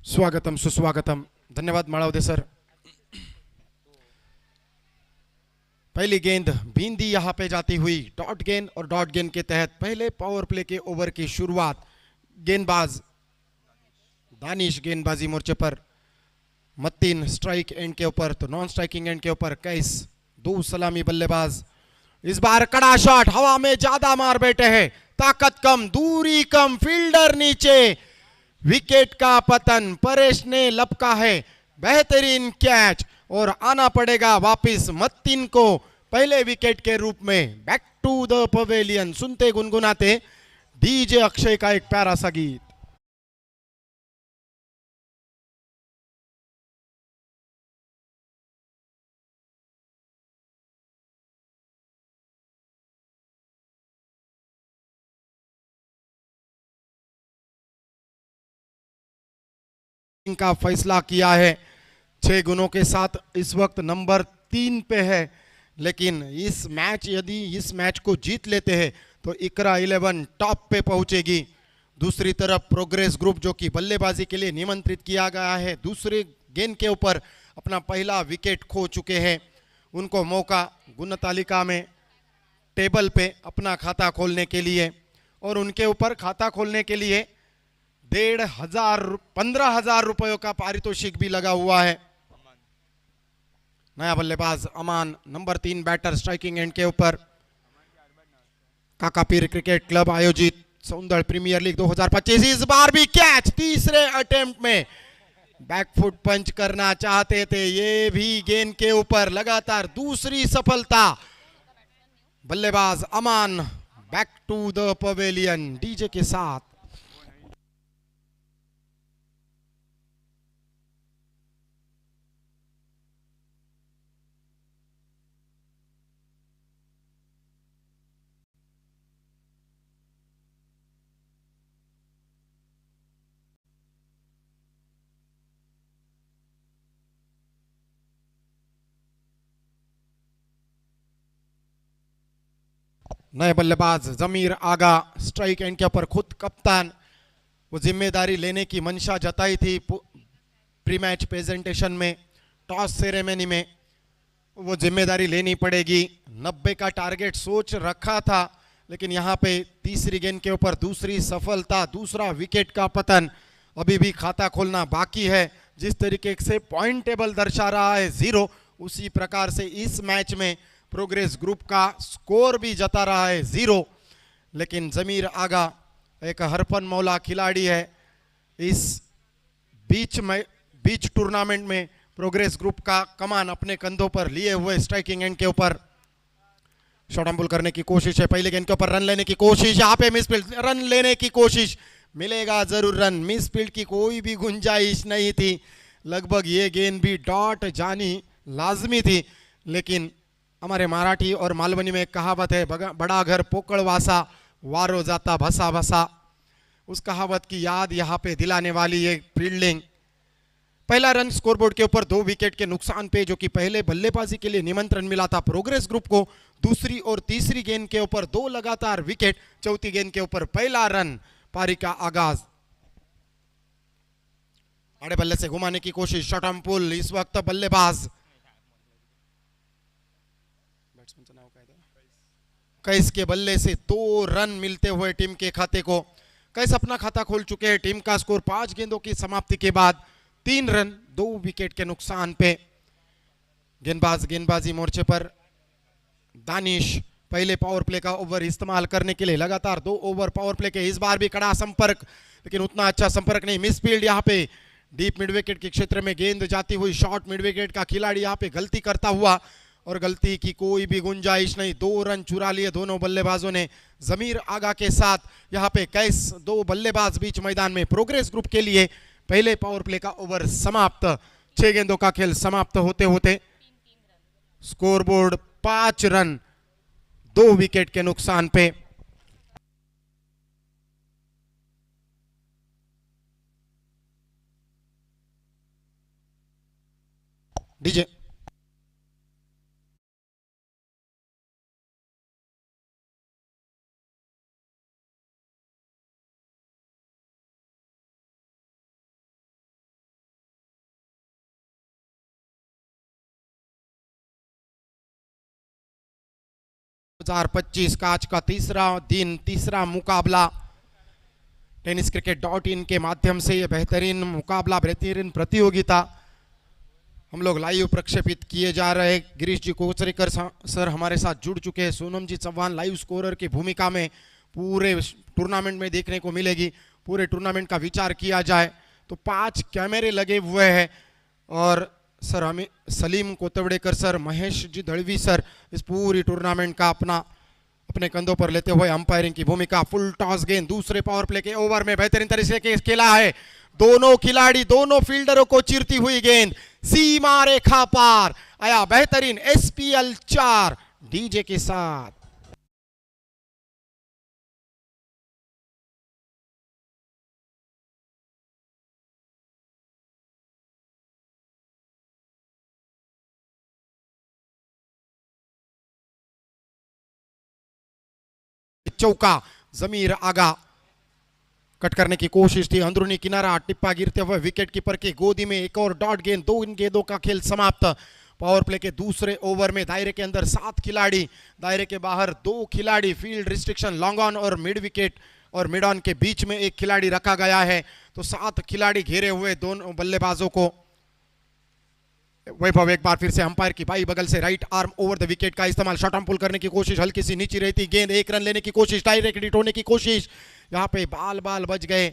स्वागतम सुस्वागतम। धन्यवाद माळवदे सर। पहली गेंद बींदी यहां पे जाती हुई डॉट गेंद और डॉट गेंद के तहत पहले पावर प्ले के ओवर की शुरुआत। गेंदबाज दानिश गेंदबाजी मोर्चे पर, मत्तीन स्ट्राइक एंड के ऊपर तो नॉन स्ट्राइकिंग एंड के ऊपर कैस, दो सलामी बल्लेबाज। इस बार कड़ा शॉट हवा में ज्यादा मार बैठे हैं, ताकत कम दूरी कम, फील्डर नीचे, विकेट का पतन। परेश ने लपका है बेहतरीन कैच और आना पड़ेगा वापिस मत्तीन को पहले विकेट के रूप में। बैक टू द पवेलियन सुनते गुनगुनाते डीजे अक्षय का एक प्यारा सा गीत। का फैसला किया है, 6 गुणों के साथ इस वक्त नंबर 3 पे है। लेकिन यदि इस मैच को जीत लेते हैं तो इकरा 11 टॉप पे पहुंचेगी। दूसरी तरफ प्रोग्रेस ग्रुप जो कि बल्लेबाजी के लिए निमंत्रित किया गया है, दूसरे गेंद के ऊपर अपना पहला विकेट खो चुके हैं। उनको मौका गुण तालिका में टेबल पे अपना खाता खोलने के लिए, और उनके ऊपर खाता खोलने के लिए 15,000 रुपयों का पारितोषिक भी लगा हुआ है। नया बल्लेबाज अमान, नंबर 3 बैटर स्ट्राइकिंग एंड के ऊपर। काकापीर क्रिकेट क्लब आयोजित सौंदर्य प्रीमियर लीग 2025। इस बार भी कैच तीसरे अटेम्प्ट में। बैकफुट पंच करना चाहते थे, ये भी गेंद के ऊपर लगातार दूसरी सफलता। बल्लेबाज Aman back to the pavilion DJ के साथ। नए बल्लेबाज जमीर आगा स्ट्राइक एंड के ऊपर, खुद कप्तान। वो जिम्मेदारी लेने की मंशा जताई थी प्री मैच प्रेजेंटेशन में, टॉस सेरेमनी में। वो जिम्मेदारी लेनी पड़ेगी। 90 का टारगेट सोच रखा था, लेकिन यहाँ पे तीसरी गेंद के ऊपर दूसरी सफलता, दूसरा विकेट का पतन। अभी भी खाता खोलना बाकी है। जिस तरीके से पॉइंट टेबल दर्शा रहा है 0, उसी प्रकार से इस मैच में प्रोग्रेस ग्रुप का स्कोर भी जता रहा है 0। लेकिन जमीर आगा एक हरफन मौला खिलाड़ी है। इस बीच टूर्नामेंट में प्रोग्रेस ग्रुप का कमान अपने कंधों पर लिए हुए स्ट्राइकिंग एंड के ऊपर शॉट एंड पुल करने की कोशिश है। पहले गेंद के ऊपर रन लेने की कोशिश, यहाँ पे मिस फील्ड, रन लेने की कोशिश, मिलेगा जरूर रन। मिस फील्ड की कोई भी गुंजाइश नहीं थी। लगभग ये गेंद भी डॉट जानी लाजमी थी, लेकिन हमारे मराठी और मालवनी में एक कहावत है, बड़ा घर पोकड़ वासा, वारो जाता भसा भसा। उस कहावत की याद यहाँ पे दिलाने वाली ये फील्डिंग। पहला रन स्कोरबोर्ड के ऊपर 2 विकेट के नुकसान पे, जो कि पहले बल्लेबाजी के लिए निमंत्रण मिला था प्रोग्रेस ग्रुप को। दूसरी और तीसरी गेंद के ऊपर 2 लगातार विकेट, चौथी गेंद के ऊपर पहला रन। पारी का आगाज। बड़े बल्ले से घुमाने की कोशिश, शॉट एंड पुल। इस वक्त बल्लेबाज कैस के बल्ले से 2 रन मिलते हुए टीम के खाते को। कैस अपना खाता खोल चुके हैं। टीम का स्कोर 5 गेंदों की समाप्ति के बाद 3 रन 2 विकेट के नुकसान पे। गेंदबाजी मोर्चे पर दानिश पहले पावर प्ले का ओवर इस्तेमाल करने के लिए लगातार 2 ओवर पावर प्ले के। इस बार भी कड़ा संपर्क, लेकिन उतना अच्छा संपर्क नहीं। मिस फील्ड यहाँ पे डीप मिड विकेट के क्षेत्र में गेंद जाती हुई, शॉर्ट मिड विकेट का खिलाड़ी यहाँ पे गलती करता हुआ, और गलती की कोई भी गुंजाइश नहीं। 2 रन चुरा लिए दोनों बल्लेबाजों ने। जमीर आगा के साथ यहाँ पे कैस, 2 बल्लेबाज बीच मैदान में। प्रोग्रेस ग्रुप के लिए पहले पावर प्ले का ओवर समाप्त। 6 गेंदों का खेल समाप्त होते होते स्कोरबोर्ड 5 रन 2 विकेट के नुकसान पे। डीजे 2025 का आज का तीसरा दिन, तीसरा मुकाबला टेनिस क्रिकेट .in के माध्यम से ये बेहतरीन मुकाबला, बेहतरीन प्रतियोगिता हम लोग लाइव प्रक्षेपित किए जा रहे हैं। गिरीश जी कोचरेकर सर हमारे साथ जुड़ चुके हैं। सोनम जी चौहान लाइव स्कोरर की भूमिका में पूरे टूर्नामेंट में देखने को मिलेगी। पूरे टूर्नामेंट का विचार किया जाए तो 5 कैमरे लगे हुए हैं और सर हमें सलीम कोतवड़ेकर सर, महेश जी दड़वी सर इस पूरी टूर्नामेंट का अपने कंधों पर लेते हुए अंपायरिंग की भूमिका। फुल टॉस गेंद दूसरे पावर प्ले के ओवर में बेहतरीन तरीके से खेला है। दोनों खिलाड़ी, दोनों फील्डरों को चिरती हुई गेंद सीमा रेखा पार आया। बेहतरीन SPL 4 डीजे के साथ। चौका, जमीर आगा कट करने की कोशिश थी, अंदरूनी किनारा, टिप्पा गिरते हुए विकेट कीपर की गोदी में। एक और डॉट गेंद, 2 इन गेंदों का खेल समाप्त। पावर प्ले के दूसरे ओवर में दायरे के अंदर 7 खिलाड़ी, दायरे के बाहर 2 खिलाड़ी। फील्ड रिस्ट्रिक्शन लॉन्ग ऑन और मिड विकेट और मिड ऑन के बीच में एक खिलाड़ी रखा गया है। तो 7 खिलाड़ी घेरे हुए दोनों बल्लेबाजों को। वैभव एक बार फिर से अंपायर की बाई बगल से right arm over the wicket का इस्तेमाल, शॉर्ट आर्म पुल करने की कोशिश, हल्की सी नीचे रहती गेंद, 1 रन लेने की कोशिश, डायरेक्ट हिट होने की कोशिश। यहाँ पे बाल बच गए।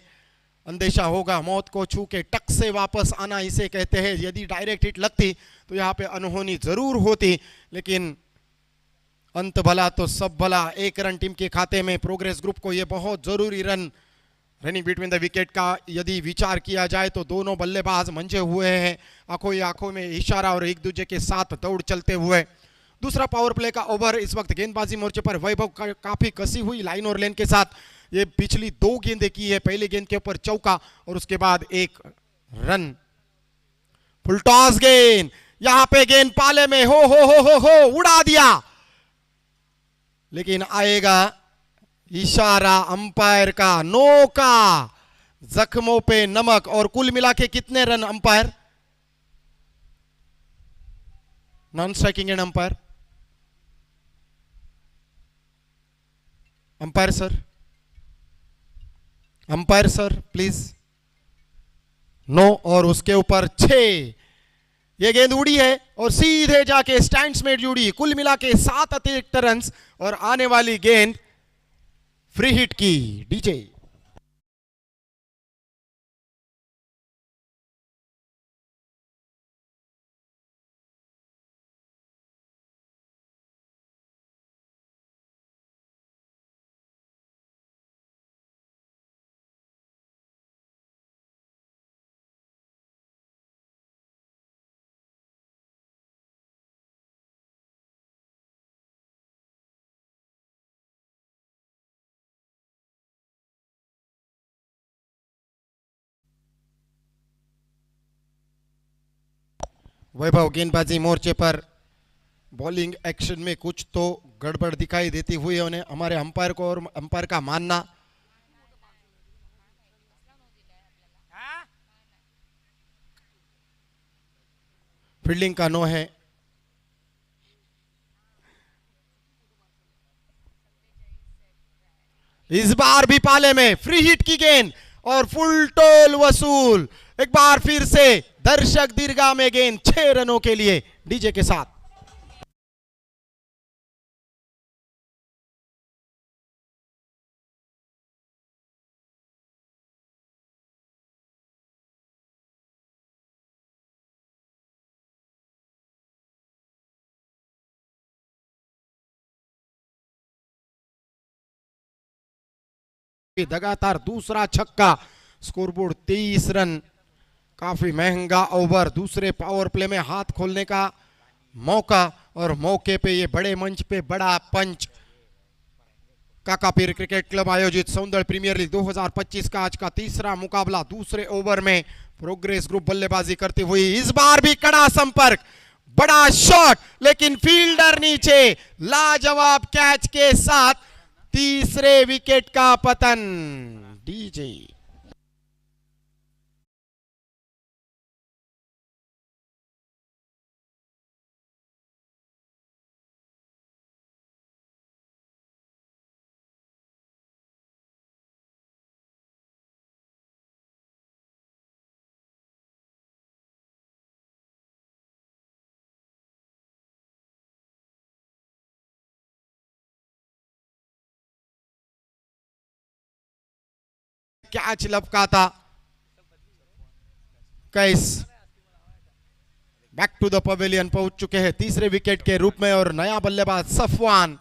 अंदेशा होगा मौत को छू के टक से वापस आना इसे कहते हैं। यदि डायरेक्ट हिट लगती तो यहाँ पे अनहोनी जरूर होती, लेकिन अंत भला तो सब भला। 1 रन टीम के खाते में। प्रोग्रेस ग्रुप को ये बहुत जरूरी run running between the wicket का यदि विचार किया जाए तो दोनों बल्लेबाज मंझे हुए हैं, आंखों ही आंखों में इशारा और एक दूसरे के साथ दौड़ चलते हुए। दूसरा पावर प्ले का ओवर इस वक्त गेंदबाजी मोर्चे पर वैभव काफी कसी हुई लाइन और लेन के साथ ये पिछली 2 गेंदें की है। पहली गेंद के ऊपर चौका और उसके बाद 1 रन। फुल टॉस गेंद, यहां पे गेंद पाले में हो उड़ा दिया, लेकिन आएगा इशारा अंपायर का। नो का, जख्मों पे नमक। और कुल मिला के कितने run umpire? Non striking end umpire, umpire sir, umpire sir please. 9 और उसके ऊपर 6। ये गेंद उड़ी है और सीधे जाके स्टैंड्स में जुड़ी। कुल मिला के 7 अतिरिक्त रन और आने वाली गेंद फ्री हिट की। डीजे वैभव गेंदबाजी मोर्चे पर बॉलिंग एक्शन में कुछ तो गड़बड़ दिखाई देती हुई उन्हें हमारे अंपायर को, और अंपायर का मानना फील्डिंग का नो है। इस बार भी पाले में फ्री हिट की गेंद और फुल टोल वसूल। एक बार फिर से दर्शक दीर्घा में गेंद 6 रनों के लिए डीजे के साथ। लगातार दूसरा छक्का, स्कोरबोर्ड 23 रन। काफी महंगा ओवर। दूसरे पावर प्ले में हाथ खोलने का मौका और मौके पे ये बड़े मंच पे बड़ा पंच। काकापीर क्रिकेट क्लब आयोजित सौंदर्य प्रीमियर लीग 2025 का आज का तीसरा मुकाबला। दूसरे ओवर में प्रोग्रेस ग्रुप बल्लेबाजी करती हुई। इस बार भी कड़ा संपर्क, बड़ा शॉट, लेकिन फील्डर नीचे। लाजवाब कैच के साथ तीसरे विकेट का पतन। डीजे कैच लपका था। कैस बैक टू द पवेलियन पहुंच चुके हैं तीसरे विकेट के रूप में और नया बल्लेबाज सफवान।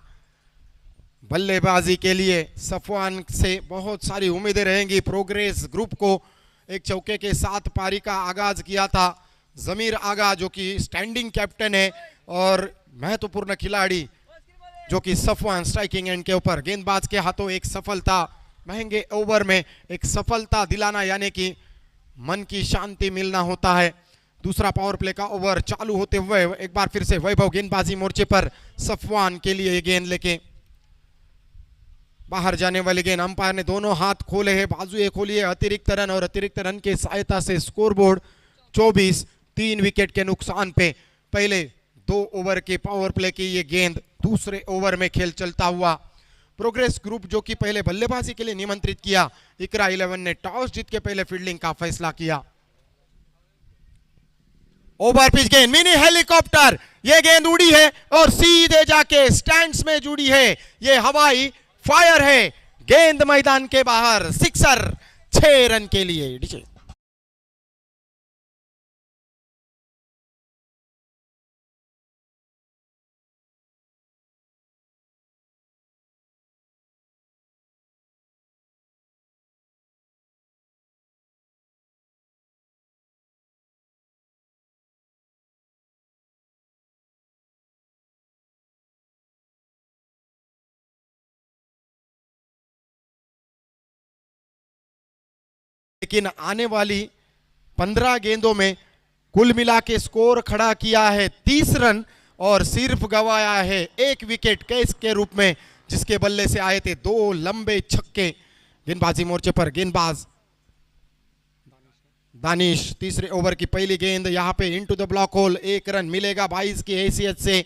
बल्लेबाजी के लिए सफवान से बहुत सारी उम्मीदें रहेंगी। प्रोग्रेस ग्रुप को एक चौके के साथ पारी का आगाज किया था जमीर आगा, जो कि स्टैंडिंग कैप्टन है और महत्वपूर्ण खिलाड़ी, जो कि सफवान स्ट्राइकिंग एंड के ऊपर गेंदबाज के हाथों एक सफलता, महंगे ओवर में एक सफलता दिलाना, यानी कि मन की शांति मिलना होता है। दूसरा पावर प्ले का ओवर चालू होते हुए एक बार फिर से वैभव गेंदबाजी मोर्चे पर सफवान के लिए ये गेंद लेके बाहर जाने वाली गेंद। अंपायर ने दोनों हाथ खोले हैं, बाजुएं खोली है। अतिरिक्त रन और अतिरिक्त रन के सहायता से स्कोरबोर्ड 24, 3 विकेट के नुकसान पे पहले 2 ओवर के पावर प्ले की ये गेंद दूसरे ओवर में खेल चलता हुआ। प्रोग्रेस ग्रुप जो कि पहले बल्लेबाजी के लिए निमंत्रित किया, इकरा 11 ने टॉस जीत के पहले फील्डिंग का फैसला किया। ओवर पिच गेंद, मिनी हेलीकॉप्टर, ये गेंद उड़ी है और सीधे जाके स्टैंड्स में जुड़ी है। ये हवाई फायर है, गेंद मैदान के बाहर, सिक्सर, 6 रन के लिए। लेकिन आने वाली 15 गेंदों में कुल मिला के स्कोर खड़ा किया है 30 रन और सिर्फ गवाया है 1 विकेट कैच के रूप में, जिसके बल्ले से आए थे 2 लंबे छक्के। गेंदबाजी मोर्चे पर गेंदबाज दानिश, तीसरे ओवर की पहली गेंद यहां पे into the block hole, 1 run मिलेगा 22 की हैसियत से।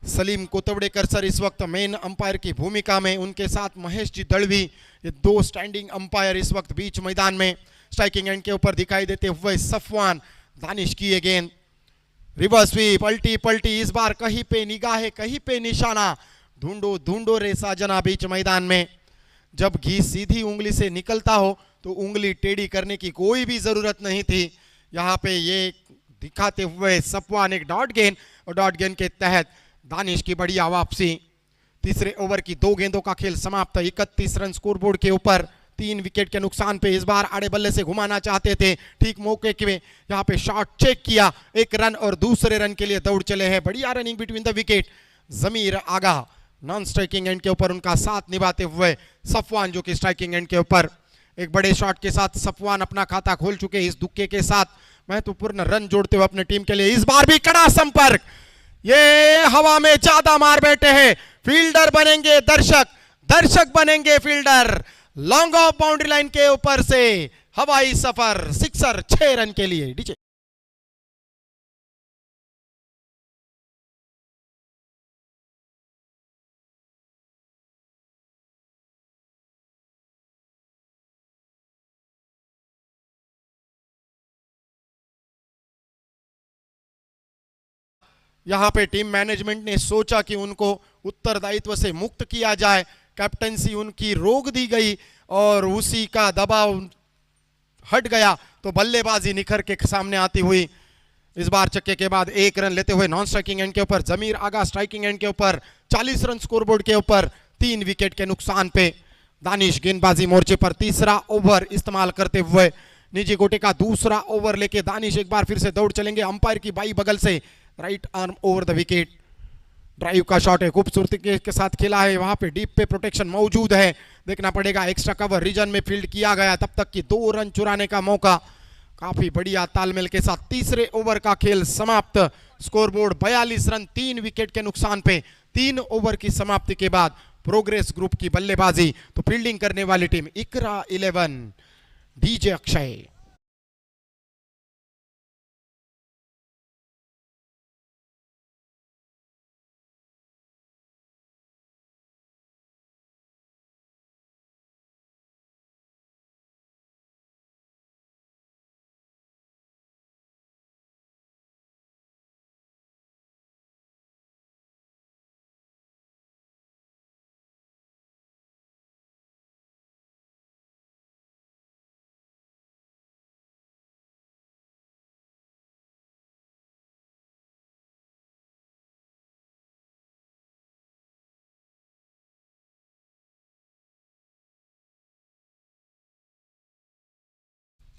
सलीम कोतवड़ेकर सर इस वक्त मेन अंपायर की भूमिका में, उनके साथ महेश जी दड़वी, ये 2 स्टैंडिंग अंपायर इस वक्त बीच मैदान में। स्ट्राइकिंग एंड के ऊपर दिखाई देते हुए सफवान, दानिश की ये गेंद, रिवर्स स्वीप, पलटी पलटी, इस बार कहीं पे निगाह, कहीं पे निशाना, ढूंढो ढूंढो रे साजना बीच मैदान में। जब घी सीधी उंगली से निकलता हो तो उंगली टेढ़ी करने की कोई भी जरूरत नहीं थी। यहाँ पे ये दिखाते हुए सफवान एक डॉट गेंद, और डॉट गेंद के तहत दानिश की बढ़िया वापसी। तीसरे ओवर की 2 गेंदों का खेल समाप्त, 31 रन स्कोरबोर्ड के ऊपर, 3 विकेट के नुकसान पे। इस बार आड़े बल्ले से घुमाना चाहते थे, ठीक मौके के यहाँ पे शॉट चेक किया, 1 रन और दूसरे रन के लिए दौड़ चले हैं। बढ़िया running between the wicket, Zameer Agha non striking end के ऊपर उनका साथ निभाते हुए सफवान जो कि स्ट्राइकिंग एंड के ऊपर एक बड़े शॉट के साथ सफवान अपना खाता खोल चुके इस दुक्के के साथ, महत्वपूर्ण रन जोड़ते हुए अपने टीम के लिए। इस बार भी कड़ा संपर्क, ये हवा में ज्यादा मार बैठे हैं, फील्डर बनेंगे दर्शक, दर्शक बनेंगे fielder. Long off boundary line के ऊपर से हवाई सफर, सिक्सर, 6 रन के लिए। डीजे यहां पे टीम मैनेजमेंट ने सोचा कि उनको उत्तरदायित्व से मुक्त किया जाए, कैप्टनसी उनकी रोक दी गई और उसी का दबाव हट गया तो बल्लेबाजी निखर के सामने आती हुई। इस बार चक्के के बाद 1 रन लेते हुए नॉन स्ट्राइकिंग एंड के ऊपर जमीर आगा, स्ट्राइकिंग एंड के ऊपर 40 रन स्कोरबोर्ड के ऊपर, 3 विकेट के नुकसान पे। दानिश गेंदबाजी मोर्चे पर तीसरा ओवर इस्तेमाल करते हुए निजी गोटे का दूसरा ओवर लेके दानिश एक बार फिर से दौड़ चलेंगे अंपायर की बाई बगल से, right arm over the wicket. Drive का शॉट है, खूबसूरती के साथ खेला है, वहां पे डीप पे प्रोटेक्शन मौजूद है, देखना पड़ेगा। एक्स्ट्रा कवर रीजन में फील्ड किया गया, तब तक की 2 रन चुराने का मौका, काफी बढ़िया तालमेल के साथ तीसरे ओवर का खेल समाप्त। स्कोरबोर्ड 42 रन 3 विकेट के नुकसान पे। 3 ओवर की समाप्ति के बाद प्रोग्रेस ग्रुप की बल्लेबाजी, तो फील्डिंग करने वाली टीम इकरा 11, डीजे अक्षय।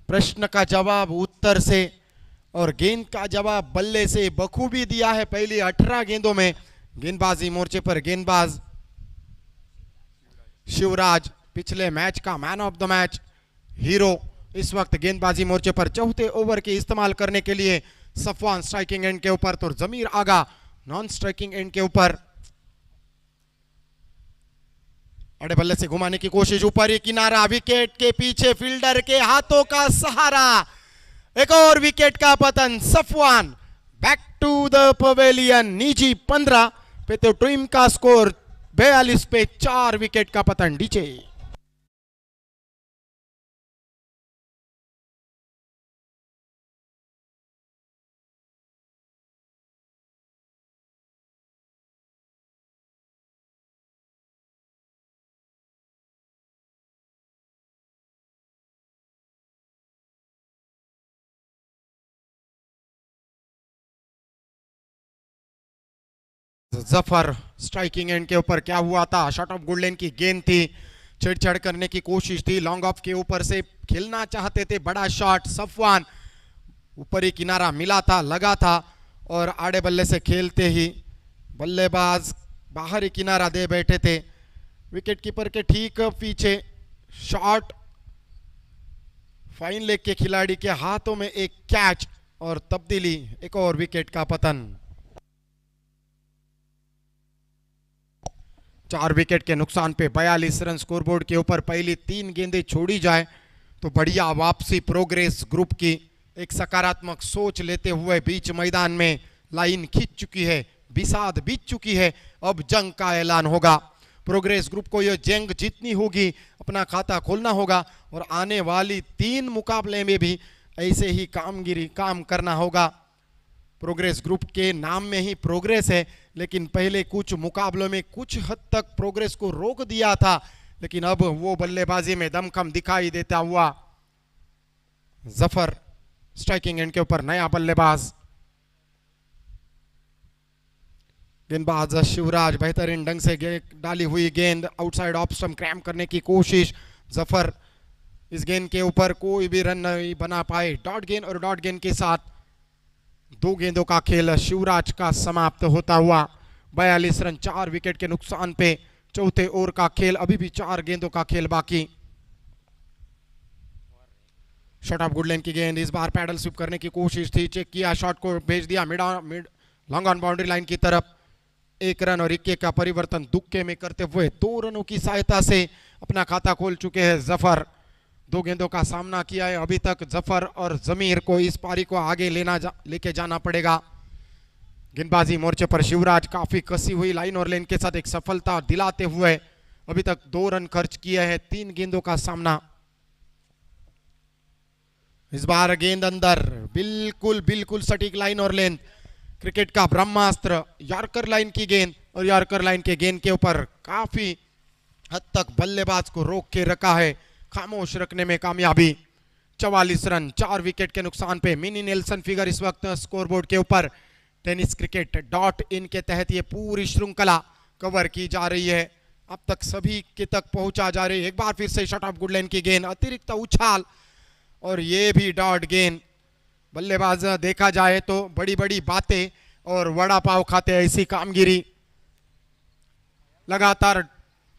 प्रश्न का जवाब उत्तर से और गेंद का जवाब बल्ले से बखूबी दिया है पहली 18 गेंदों में। गेंदबाजी मोर्चे पर गेंदबाज शिवराज, पिछले मैच का man of the match, hero, इस वक्त गेंदबाजी मोर्चे पर चौथे ओवर के इस्तेमाल करने के लिए सफवान स्ट्राइकिंग एंड के ऊपर तो जमीर आगा नॉन स्ट्राइकिंग एंड के ऊपर। अड़े बल्ले से घुमाने की कोशिश, ऊपर ही किनारा, विकेट के पीछे फील्डर के हाथों का सहारा, एक और विकेट का पतन। Safwan back to the pavilion. निजी 15 पे तो टीम का स्कोर 42 पे 4 विकेट का पतन नीचे। जफर स्ट्राइकिंग एंड के ऊपर क्या हुआ था, शॉट ऑफ गुडलैंड की गेंद थी, छेड़छाड़ करने की कोशिश थी, लॉन्ग ऑफ के ऊपर से खेलना चाहते थे बड़ा शॉट। सफवान ऊपरी किनारा मिला था, लगा था और आड़े बल्ले से खेलते ही बल्लेबाज बाहरी किनारा दे बैठे थे। विकेट कीपर के ठीक पीछे शॉट, फाइन लेग के खिलाड़ी के हाथों में एक कैच और तब्दीली, एक और विकेट का पतन। 4 विकेट के नुकसान पे 42 रन स्कोरबोर्ड के ऊपर। पहली 3 गेंदें छोड़ी जाए तो बढ़िया वापसी प्रोग्रेस ग्रुप की। एक सकारात्मक सोच लेते हुए बीच मैदान में लाइन खींच चुकी है, बिसात बीत चुकी है, अब जंग का ऐलान होगा। प्रोग्रेस ग्रुप को यह जंग जीतनी होगी, अपना खाता खोलना होगा और आने वाली 3 मुकाबले में भी ऐसे ही काम करना होगा। प्रोग्रेस ग्रुप के नाम में ही प्रोग्रेस है, लेकिन पहले कुछ मुकाबलों में कुछ हद तक प्रोग्रेस को रोक दिया था, लेकिन अब वो बल्लेबाजी में दमखम दिखाई देता हुआ। जफर स्ट्राइकिंग एंड के ऊपर नया बल्लेबाज, गेंदबाज शिवराज बेहतरीन ढंग से डाली हुई गेंद, आउटसाइड ऑफ स्टंप क्रैम्प करने की कोशिश। जफर इस गेंद के ऊपर कोई भी रन नहीं बना पाए। डॉट गेंद और डॉट गेंद के साथ 2 गेंदों का खेल शिवराज का समाप्त होता हुआ। 42 रन 4 विकेट के नुकसान पे चौथे ओवर का खेल, अभी भी 4 गेंदों का खेल बाकी। शॉट ऑफ गुडलैंड की गेंद, इस बार पैडल स्वीप करने की कोशिश थी, चेक किया, शॉट को भेज दिया mid long on boundary line की तरफ। 1 रन और 21 का परिवर्तन दुक्के में करते हुए 2 रनों की सहायता से अपना खाता खोल चुके हैं जफर। 2 गेंदों का सामना किया है अभी तक जफर और जमीर को। इस पारी को आगे लेके जाना पड़ेगा। गेंदबाजी मोर्चे पर शिवराज काफी कसी हुई लाइन और लेन के साथ एक सफलता दिलाते हुए अभी तक 2 रन खर्च किए हैं, 3 गेंदों का सामना। इस बार गेंद अंदर, बिल्कुल सटीक लाइन और लेंथ, क्रिकेट का ब्रह्मास्त्र, यॉर्कर लाइन की गेंद और यॉर्कर लाइन के गेंद के ऊपर काफी हद तक बल्लेबाज को रोक के रखा है, खामोश रखने में कामयाबी। 44 रन 4 विकेट के नुकसान पे मिनी नेल्सन फिगर इस वक्त स्कोरबोर्ड के ऊपर। टेनिस क्रिकेट डॉट इन के तहत ये पूरी श्रृंखला कवर की जा रही है, अब तक सभी के तक पहुंचा जा रही है। एक बार फिर से शॉट ऑफ गुडलैंड की गेंद, अतिरिक्त उछाल और ये भी डॉट गेंद। बल्लेबाज देखा जाए तो बड़ी बड़ी बातें और वड़ा पाव खाते ऐसी कामगिरी लगातार।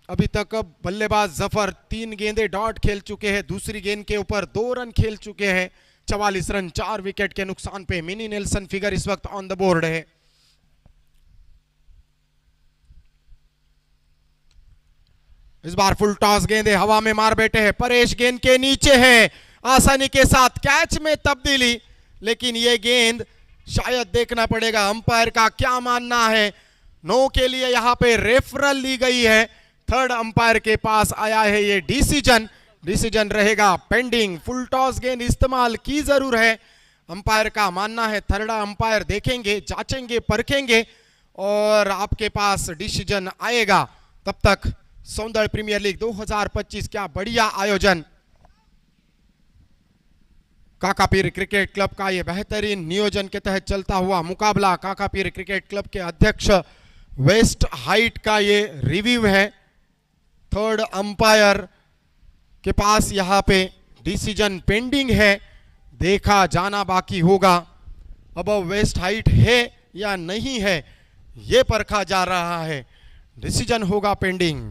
अभी तक बल्लेबाज जफर 3 गेंदें डॉट खेल चुके हैं, दूसरी गेंद के ऊपर 2 रन खेल चुके हैं। 44 रन 4 विकेट के नुकसान पे मिनी नेल्सन फिगर इस वक्त ऑन द बोर्ड है। इस बार फुल टॉस गेंदे हवा में मार बैठे हैं, परेश गेंद के नीचे है, आसानी के साथ कैच में तब्दीली, लेकिन यह गेंद शायद देखना पड़ेगा अंपायर का क्या मानना है। नो के लिए यहां पे रेफरल ली गई है, थर्ड अंपायर के पास आया है ये डिसीजन रहेगा पेंडिंग। फुल टॉस गेंद इस्तेमाल की जरूर है, अंपायर का मानना है थर्ड अंपायर देखेंगे, जांचेंगे, परखेंगे और आपके पास डिसीजन आएगा। तब तक सौंदर्य प्रीमियर लीग 2025 क्या बढ़िया आयोजन, काकापीर क्रिकेट क्लब का यह बेहतरीन नियोजन के तहत चलता हुआ मुकाबला। काकापीर क्रिकेट क्लब के अध्यक्ष वेस्ट हाइट का ये रिव्यू है, थर्ड अंपायर के पास यहाँ पे डिसीजन पेंडिंग है, देखा जाना बाकी होगा। अब वेस्ट हाइट है या नहीं है ये परखा जा रहा है, डिसीजन होगा पेंडिंग।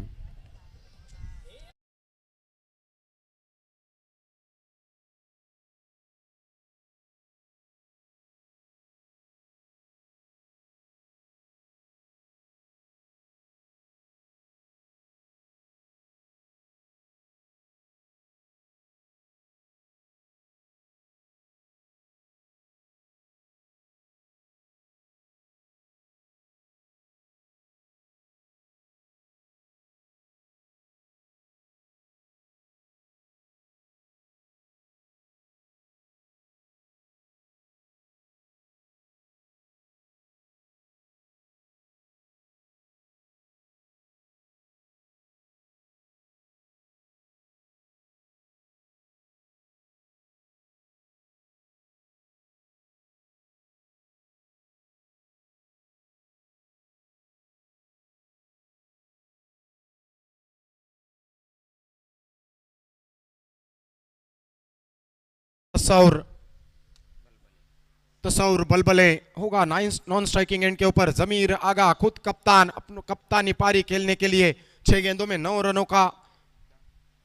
तसौर तसौर बलबले होगा नॉन स्ट्राइकिंग एंड के ऊपर। जमीर आगा खुद कप्तान, अपनी कप्तानी पारी खेलने के लिए 6 गेंदों में 9 रनों का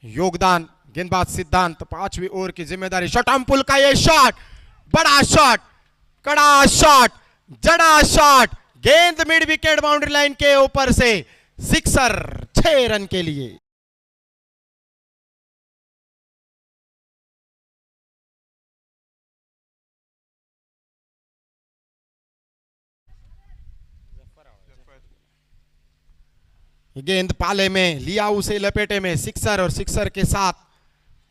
योगदान। गेंदबाज सिद्धांत 5वीं ओवर की जिम्मेदारी। शॉटम पुल का ये शॉट, बड़ा शॉट, कड़ा शॉट, जड़ा शॉट, गेंद मिड विकेट बाउंड्री लाइन के ऊपर से सिक्सर, 6 रन के लिए। गेंद पाले में लिया, उसे लपेटे में, सिक्सर, और सिक्सर के साथ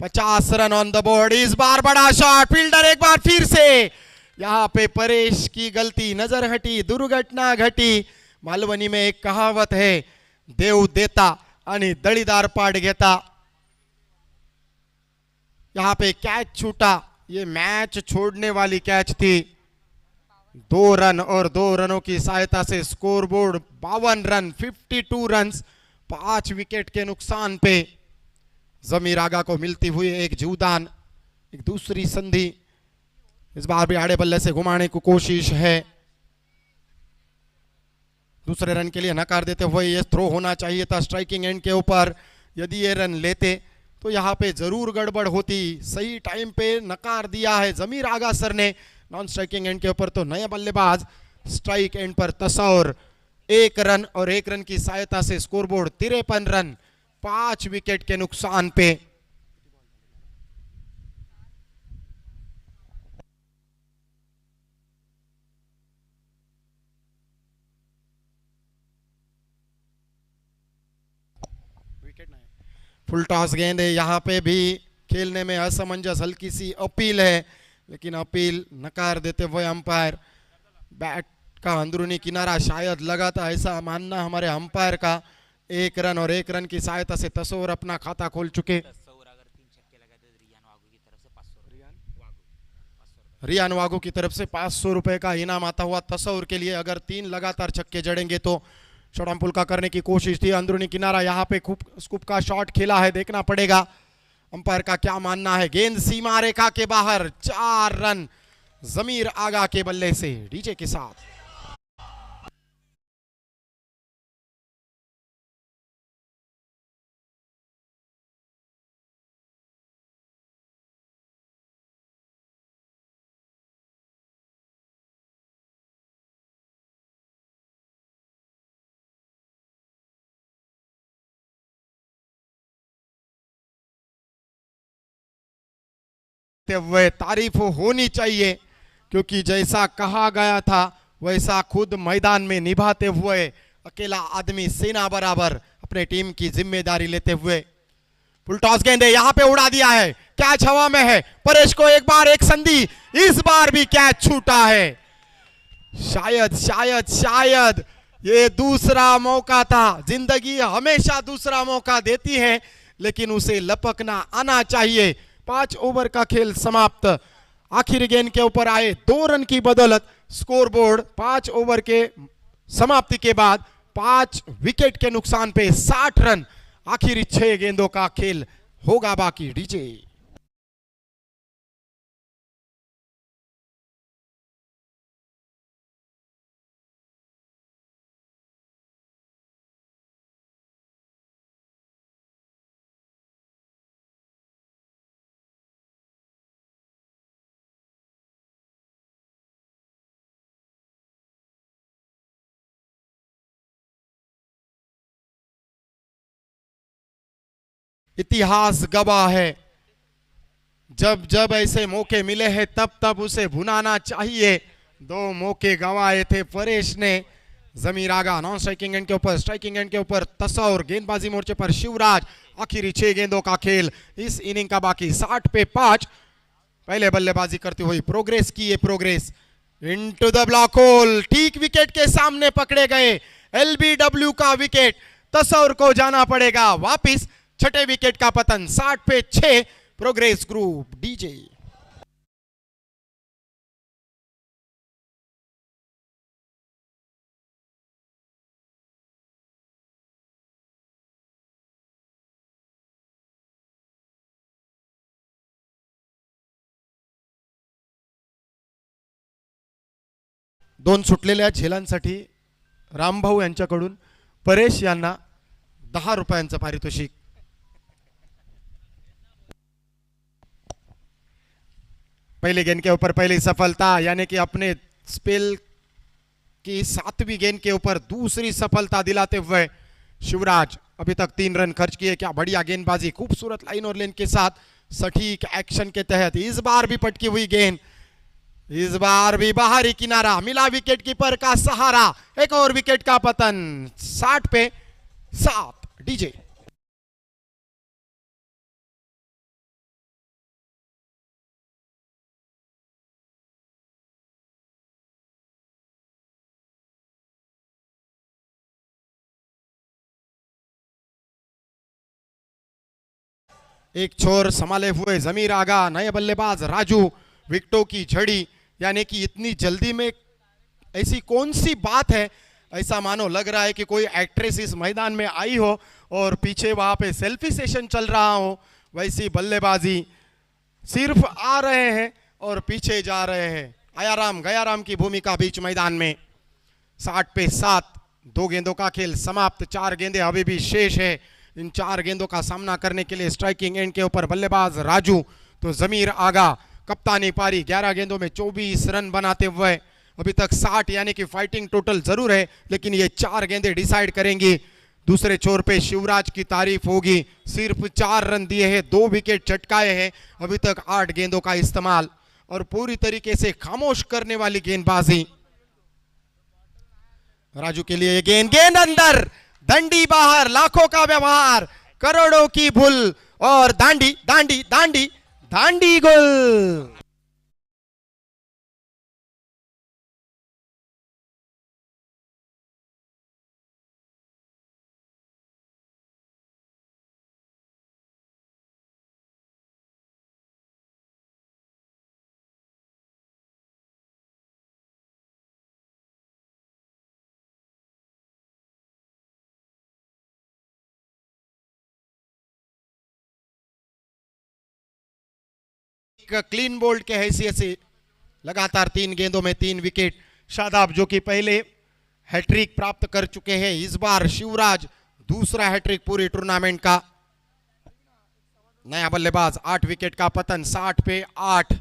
50 रन ऑन द बोर्ड। इस बार बड़ा शॉट, फील्डर एक बार फिर से, यहां पे परेश की गलती नजर हटी, दुर्घटना घटी। मालवणी में एक कहावत है, देव देता आणि दळीदार पाठ घेता। यहां पे कैच छूटा, ये मैच छोड़ने वाली कैच थी। 2 रन और 2 रनों की सहायता से स्कोरबोर्ड 52 रन, 52 रन्स, 5 विकेट के नुकसान पे जमीर आगा को मिलती हुई एक जीवदान, एक दूसरी संधि। इस बार भी आड़े बल्ले से घुमाने की कोशिश है, दूसरे रन के लिए नकार देते हुए ये थ्रो होना चाहिए था स्ट्राइकिंग एंड के ऊपर। यदि ये रन लेते तो यहाँ पे जरूर गड़बड़ होती। सही टाइम पे नकार दिया है जमीर आगा सर ने नॉन स्ट्राइकिंग एंड के ऊपर। तो नया बल्लेबाज स्ट्राइक एंड पर तसौर, 1 रन और 1 रन की सहायता से स्कोरबोर्ड 53 रन, 5 विकेट के नुकसान पे। फुल टॉस गेंद है, यहां पे भी खेलने में असमंजस, हल्की सी अपील है, लेकिन अपील नकार देते हुए अंपायर। बैट का अंदरूनी किनारा शायद लगा था, ऐसा मानना हमारे अंपायर का। 1 रन और 1 रन की सहायता से तसौर अपना खाता खोल चुके। रियान वागू की तरफ से 500 रुपए का इनाम आता हुआ तसौर के लिए। अगर 3 लगातार छक्के जड़ेंगे तो शॉटम पुल का करने की कोशिश थी। अंदरूनी किनारा, यहाँ पे खूब स्कूप का शॉट खेला है, देखना पड़ेगा अंपायर का क्या मानना है। गेंद सीमा रेखा के बाहर, 4 रन जमीर आगा के बल्ले से डीजे के साथ। हुए तारीफ होनी चाहिए, क्योंकि जैसा कहा गया था वैसा खुद मैदान में निभाते हुए अकेला आदमी सेना बराबर अपने टीम की जिम्मेदारी लेते हुए। फुल टॉस गेंद है, यहां पे उड़ा दिया है, कैच हवा में है। परेश को एक बार एक संधि, इस बार भी कैच छूटा है। शायद शायद शायद ये दूसरा मौका था। जिंदगी हमेशा दूसरा मौका देती है, लेकिन उसे लपकना आना चाहिए। 5 ओवर का खेल समाप्त। आखिरी गेंद के ऊपर आए 2 रन की बदौलत स्कोरबोर्ड 5 ओवर के समाप्ति के बाद 5 विकेट के नुकसान पे 60 रन। आखिरी 6 गेंदों का खेल होगा बाकी। डीजे इतिहास गवाह है, जब जब ऐसे मौके मिले हैं तब तब उसे भुनाना चाहिए। दो मौके गंवाए थे परेश ने। जमीर आगा नॉन स्ट्राइकिंग एंड के ऊपर, स्ट्राइकिंग एंड के ऊपर तसौर, गेंदबाजी मोर्चे पर शिवराज। आखिरी 6 गेंदों का खेल, इस इनिंग का बाकी 60 पे 5। पहले बल्लेबाजी करती हुई प्रोग्रेस की ये progress into the block hole, ठीक विकेट के सामने पकड़े गए। एलबीडब्ल्यू का विकेट, तसौर को जाना पड़ेगा वापिस। छठे विकेट का पतन, 60 पे 6। Progress group DJ. दोन सुटलेल्या झेलांसाठी रामभाऊ यांच्याकडून परेश यांना 10 रुपयांचं पारितोषिक। पहले गेंद के ऊपर पहली सफलता, यानी कि अपने स्पेल की 7वीं गेंद के ऊपर दूसरी सफलता दिलाते हुए शिवराज अभी तक 3 रन खर्च किए। क्या बढ़िया गेंदबाजी, खूबसूरत लाइन और लेन के साथ सटीक एक्शन के तहत इस बार भी पटकी हुई गेंद, इस बार भी बाहरी किनारा मिला विकेट कीपर का सहारा। एक और विकेट का पतन, 60 पे 7 डीजे। एक छोर संभाले हुए जमीर आगा, नए बल्लेबाज राजू। विकेटों की झड़ी, यानी कि इतनी जल्दी में ऐसी कौन सी बात है, ऐसा मानो लग रहा है कि कोई एक्ट्रेस इस मैदान में आई हो और पीछे वहां पे सेल्फी सेशन चल रहा हो। वैसी बल्लेबाजी, सिर्फ आ रहे हैं और पीछे जा रहे हैं। आयाराम गयाराम की भूमिका बीच मैदान में। 60 पे 7, 2 गेंदों का खेल समाप्त। 4 गेंदें अभी भी शेष है। इन 4 गेंदों का सामना करने के लिए स्ट्राइकिंग एंड के ऊपर बल्लेबाज राजू, तो जमीर आगा कप्तानी पारी। 11 गेंदों में 24 रन बनाते हुए अभी तक 60, यानी कि फाइटिंग टोटल जरूर है, लेकिन ये 4 गेंदें डिसाइड करेंगी। दूसरे छोर पे शिवराज की तारीफ होगी, सिर्फ 4 रन दिए हैं, 2 विकेट चटकाए हैं। अभी तक 8 गेंदों का इस्तेमाल और पूरी तरीके से खामोश करने वाली गेंदबाजी राजू के लिए। गेंद गेंद अंदर, दंडी बाहर, लाखों का व्यवहार, करोड़ों की भूल और दांडी दांडी दांडी दांडी गोल। क्लीन बोल्ड के हैसियत से लगातार 3 गेंदों में 3 विकेट। शादाब जो कि पहले हैट्रिक प्राप्त कर चुके हैं, इस बार शिवराज दूसरा हैट्रिक पूरी टूर्नामेंट का। नया बल्लेबाज, 8 विकेट का पतन, 60 पे 8।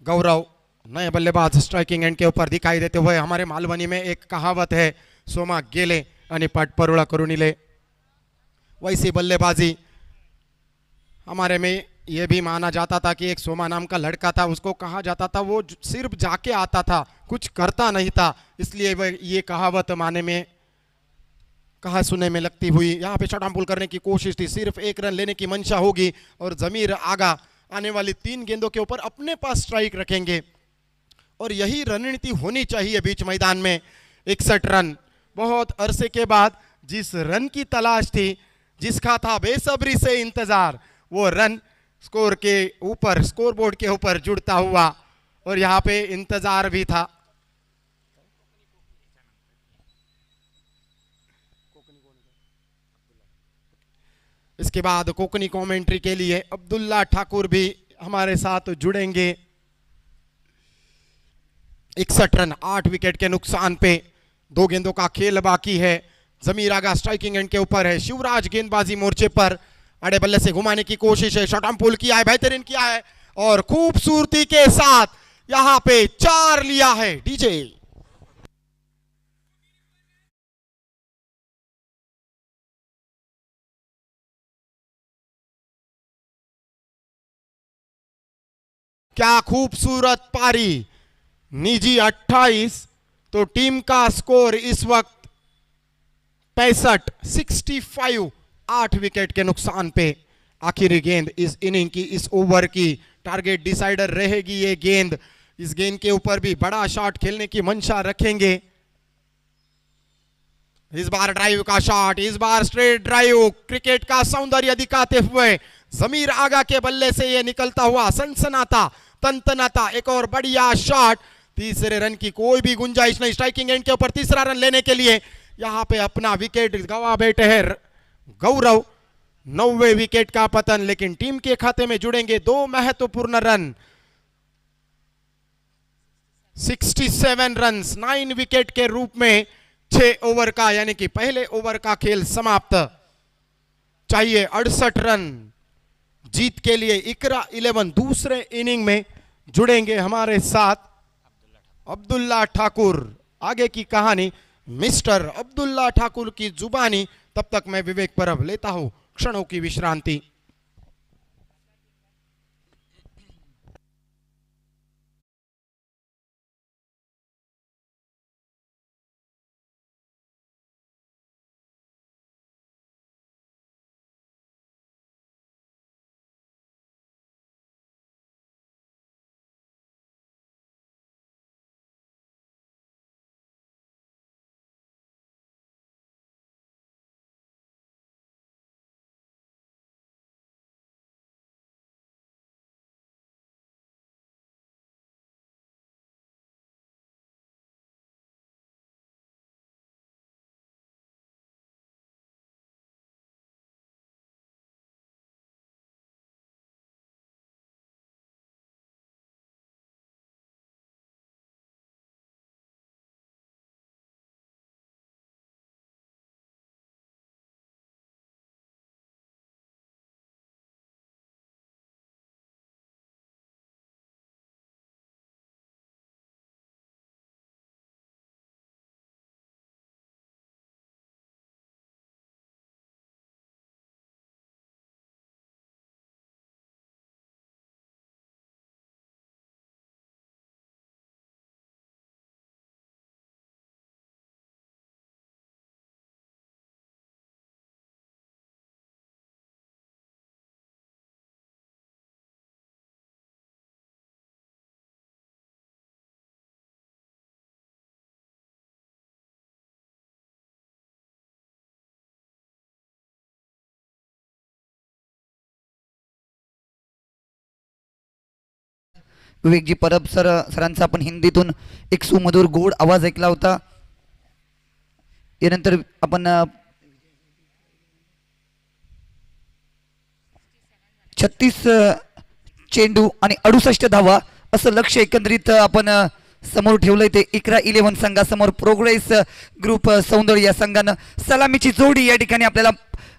गौरव नए बल्लेबाज स्ट्राइकिंग एंड के ऊपर दिखाई देते हुए। हमारे मालवनी में एक कहावत है, सोमा गेले आणि पाठ परुळा करून इले। वैसी बल्लेबाजी हमारे में यह भी माना जाता था कि एक सोमा नाम का लड़का था, उसको कहा जाता था वो सिर्फ जाके आता था, कुछ करता नहीं था, इसलिए वह ये कहावत माने में कहा सुने में लगती हुई। यहाँ पे शॉट पुल करने की कोशिश थी, सिर्फ 1 रन लेने की मंशा होगी और जमीर आगा आने वाली 3 गेंदों के ऊपर अपने पास स्ट्राइक रखेंगे और यही रणनीति होनी चाहिए बीच मैदान में। 61 रन, बहुत अरसे के बाद जिस रन की तलाश थी, जिसका था बेसब्री से इंतजार, वो रन स्कोर के ऊपर, स्कोरबोर्ड के ऊपर जुड़ता हुआ और यहाँ पे इंतजार भी था। इसके बाद कोकनी कमेंट्री के लिए अब्दुल्ला ठाकुर भी हमारे साथ जुड़ेंगे। 61 रन, 8 विकेट के नुकसान पे, 2 गेंदों का खेल बाकी है। जमीर आगा स्ट्राइकिंग एंड के ऊपर है, शिवराज गेंदबाजी मोर्चे पर। अड़े बल्ले से घुमाने की कोशिश है, शॉट पुल किया है, बेहतरीन किया है और खूबसूरती के साथ यहां पे 4 लिया है डीजे। क्या खूबसूरत पारी। निजी 28 तो टीम का स्कोर इस वक्त 65 8 विकेट के नुकसान पे। आखिरी गेंद इस इनिंग की, इस ओवर की टारगेट डिसाइडर रहेगी ये गेंद। इस गेंद के ऊपर भी बड़ा शॉट खेलने की मंशा रखेंगे। इस बार ड्राइव का शॉट, इस बार स्ट्रेट ड्राइव, क्रिकेट का सौंदर्य दिखाते हुए जमीर आगा के बल्ले से ये निकलता हुआ सनसनाता तनतनाता एक और बढ़िया शॉट। तीसरे रन की कोई भी गुंजाइश नहीं। स्ट्राइकिंग एंड के ऊपर तीसरा रन लेने के लिए यहां पे अपना विकेट गवा बैठे हैं गौरव। 90 विकेट का पतन, लेकिन टीम के खाते में जुड़ेंगे 2 महत्वपूर्ण रन। 67 रन 9 विकेट के रूप में 6 ओवर का, यानी कि पहले ओवर का खेल समाप्त। चाहिए 68 रन जीत के लिए। इकरा 11 दूसरे इनिंग में जुड़ेंगे हमारे साथ अब्दुल्ला ठाकुर। आगे की कहानी मिस्टर अब्दुल्ला ठाकुर की जुबानी। तब तक मैं विवेक परब लेता हूं क्षणों की विश्रांति। विवेकजी परब सरांचा आपण हिंदीतून एक सुमधुर गोड आवाज ऐकला होता। यानंतर आपण 36 चेंडू आणि 68 धावा असं लक्ष एकंदरीत आपण समोर ठेवलंय। ते इकरा 11 संघासमोर प्रोग्रेस ग्रुप सौंदर्य या संघानं सलामीची जोडी या ठिकाणी आपल्याला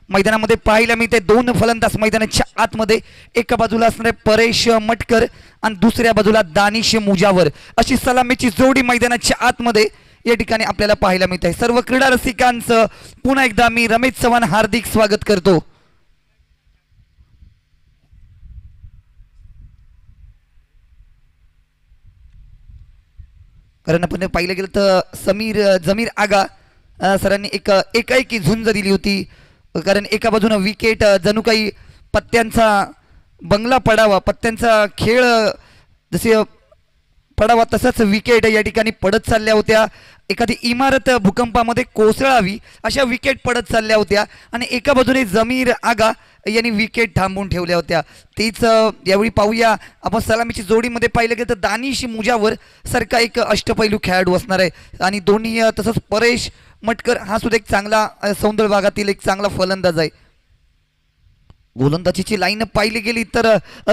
मैदानामध्ये पाहायला मिळते। 2 फलंदाज मैदानाच्या आतमध्ये, एका बाजूला असणारे परेश मटकर आणि दुसऱ्या बाजूला दानिश मुजावर, अशी सलामीची जोडी मैदानाच्या आतमध्ये या ठिकाणी आपल्याला पाहायला मिळते। सर्व क्रीडा रसिकांचं पुन्हा एकदा मी रमेश चव्हाण हार्दिक स्वागत करतो। कारण आपण पाहिलं गेलं तर जमीर आगा सरांनी एक एकाएकी झुंज दिली होती। कारण एका बाजूने विकेट जणू काही पत्त्यांचा बंगला पडावा, पत्त्यांचा खेळ जसे पडावा तसंच विकेट या ठिकाणी पडत चालल्या होत्या। एखादी इमारत भूकंपामध्ये कोसळावी अशा विकेट पडत चालल्या होत्या आणि एका बाजूने जमीर आगा यांनी विकेट थांबवून ठेवल्या होत्या। तीच यावेळी पाहूया आपण सलामीची जोडीमध्ये पाहिलं गेलं तर दानिश मुजावर सारखा एक अष्टपैलू खेळाडू असणार आहे आणि दोन्ही तसंच परेश मटकर हा सुद्धा एक चांगला सौंदर्य भागातील एक चांगला फलंदाज आहे। गोलंदाजीची लाईन पाहिली गेली तर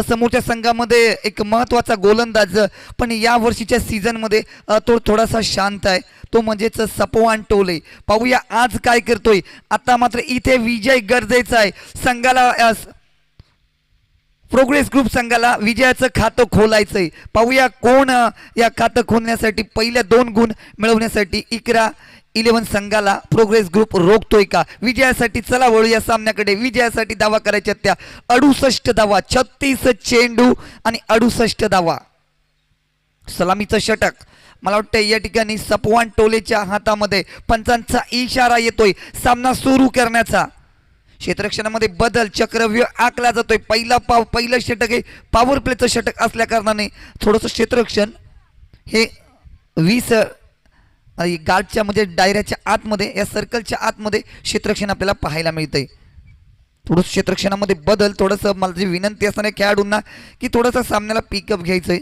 समोरच्या संघामध्ये एक महत्त्वाचा गोलंदाज पण या वर्षीच्या सीझनमध्ये तो थोडासा शांत आहे, तो म्हणजेच सपोवान टोले। पाहूया आज काय करतोय। आता मात्र इथे विजय गरजेचा आहे संघाला, प्रोग्रेस ग्रुप संघाला विजयाचं खातं खोलायचंय। पाहूया कोण या खातं खोलण्यासाठी पहिल्या 2 गुण मिळवण्यासाठी इकरा 11 संघाला प्रोग्रेस ग्रुप रोखतोय का? विजयासाठी चला वळू या सामन्याकडे. विजयासाठी धावा करायच्या त्या 68 धावा, 36 चेंडू आणि 68 धावा. सलामीचं षटक मला वाटतं या ठिकाणी सपवान टोलेच्या हातामध्ये. पंचांचा इशारा येतोय सामना सुरू करण्याचा. क्षेत्ररक्षणामध्ये बदल, चक्रव्यूह आखला जातोय. पहिलं षटक हे पॉवर प्लेचं षटक असल्या कारणाने थोडंसं क्षेत्ररक्षण हे 20 गार्डच्या म्हणजे डायऱ्याच्या आतमध्ये, या सर्कलच्या आतमध्ये क्षेत्ररक्षण आपल्याला पाहायला मिळतंय. थोडंसं क्षेत्ररक्षणामध्ये बदल, थोडंसं मला जी विनंती असणार आहे खेळाडूंना की थोडंसं सामन्याला पिकअप घ्यायचंय.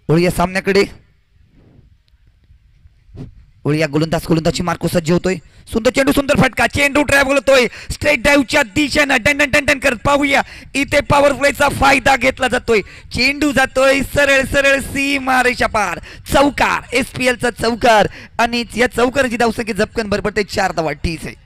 वळूया सामन्याकडे. वळूया गोलंदाजी मार्को सज्ज होतोय. सुंदर चेंडू, सुंदर फटका, चेंडू ट्रॅप बोलतोय स्ट्रेट ड्राईव्हच्या दिशेनं डन डन डन डन करत. पाहूया इथे पॉवर प्लेचा फायदा घेतला जातोय. चेंडू जातोय सरळ सरळ सीमारेषा पार. चौकार, SPL चा चौकार आणि या चौकाराची धावसंख्या झपकन भर पडते 4 धावा. ठीक आहे.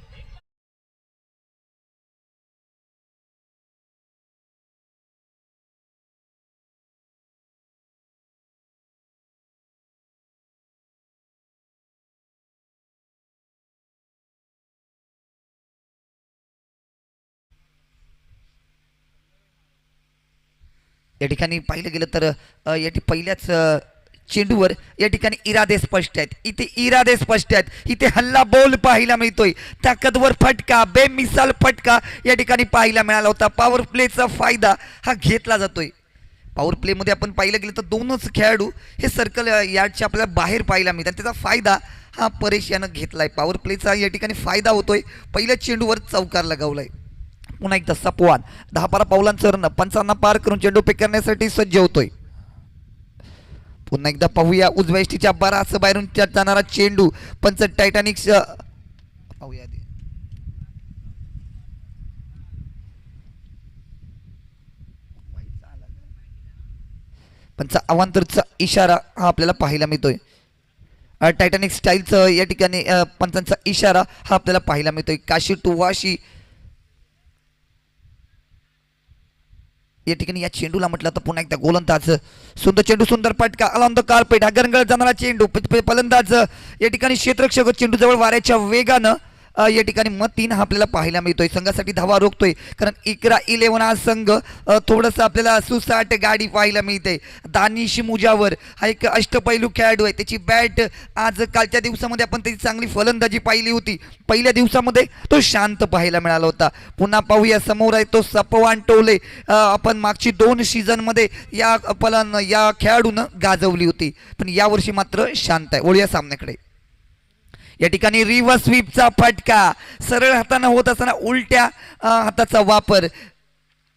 या ठिकाणी पाहिलं गेलं तर पहिल्याच चेंडूवर या ठिकाणी इरादे स्पष्ट आहेत. इथे इरादे स्पष्ट आहेत. इथे हल्ला बोल पाहायला मिळतोय. ताकदवर फटका, बेमिसाल फटका या ठिकाणी पाहायला मिळाला होता. पॉवर प्लेचा फायदा हा घेतला जातोय. पॉवर प्लेमध्ये आपण पाहिलं गेलं तर दोनच खेळाडू हे सर्कल यार्डच्या आपल्याला बाहेर पाहायला मिळतात. त्याचा फायदा हा परेश यानं घेतलाय. पॉवर प्लेचा या ठिकाणी फायदा होतोय. पहिल्या चेंडूवर चौकार लगावलाय. पुन्हा एकदा सपवान 10-12 पावलांचं रन, पंचांना पार करून चेंडू पिक करण्यासाठी सज्ज होतोय. पुन्हा एकदा पाहूया उजव्या यष्टीच्या बराच बाहेरून जाणारा चेंडू. पंच टायटॅनिक पाहूया पंच अवांतरचा इशारा हा आपल्याला पाहायला मिळतोय. टायटॅनिक स्टाईलचं या ठिकाणी पंचांचा इशारा हा आपल्याला पाहायला मिळतोय. काशी टू वाशी या ठिकाणी या चेंडूला म्हटलं तर पुन्हा एकदा गोलंदाज सुंदर चेंडू, सुंदर फटका ऑन द कार्पेट. हा गरंगळत जाणारा चेंडू. फलंदाज या ठिकाणी क्षेत्ररक्षक चेंडू जवळ वाऱ्याच्या वेगानं या ठिकाणी मत 3 हा आपल्याला पाहायला मिळतोय. संघासाठी धावा रोखतोय कारण इकरा 11 हा संघ थोडंसं आपल्याला सुसाट गाडी पाहायला मिळते. दानिश मुजावर हा एक अष्टपैलू खेळाडू आहे. त्याची बॅट आज कालच्या दिवसामध्ये आपण त्याची चांगली फलंदाजी पाहिली होती. पहिल्या दिवसामध्ये तो शांत पाहायला मिळाला होता. पुन्हा पाहूया समोर आहे तो सपवान टोले. आपण मागची 2 सीझनमध्ये या खेळाडूनं गाजवली होती, पण यावर्षी मात्र शांत आहे. वळूया सामन्याकडे. या ठिकाणी रिव्हर्स स्वीपचा फटका, सरळ हाताने होत असताना उलट्या हाताचा वापर.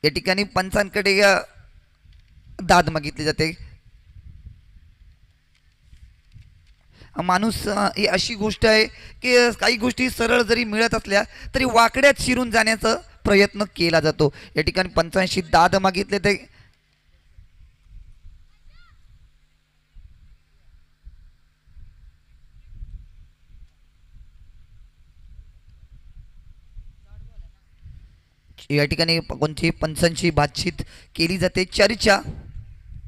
या ठिकाणी पंचांकडे दाद मागितली जाते. माणूस ही अशी गोष्ट आहे की काही गोष्टी सरळ जरी मिळत असल्या तरी वाकड्यात शिरून जाण्याचा प्रयत्न केला जातो. या ठिकाणी पंचांशी दाद मागितले ते या ठिकाणी कोणती पंचांची बातचीत केली जाते. चर्चा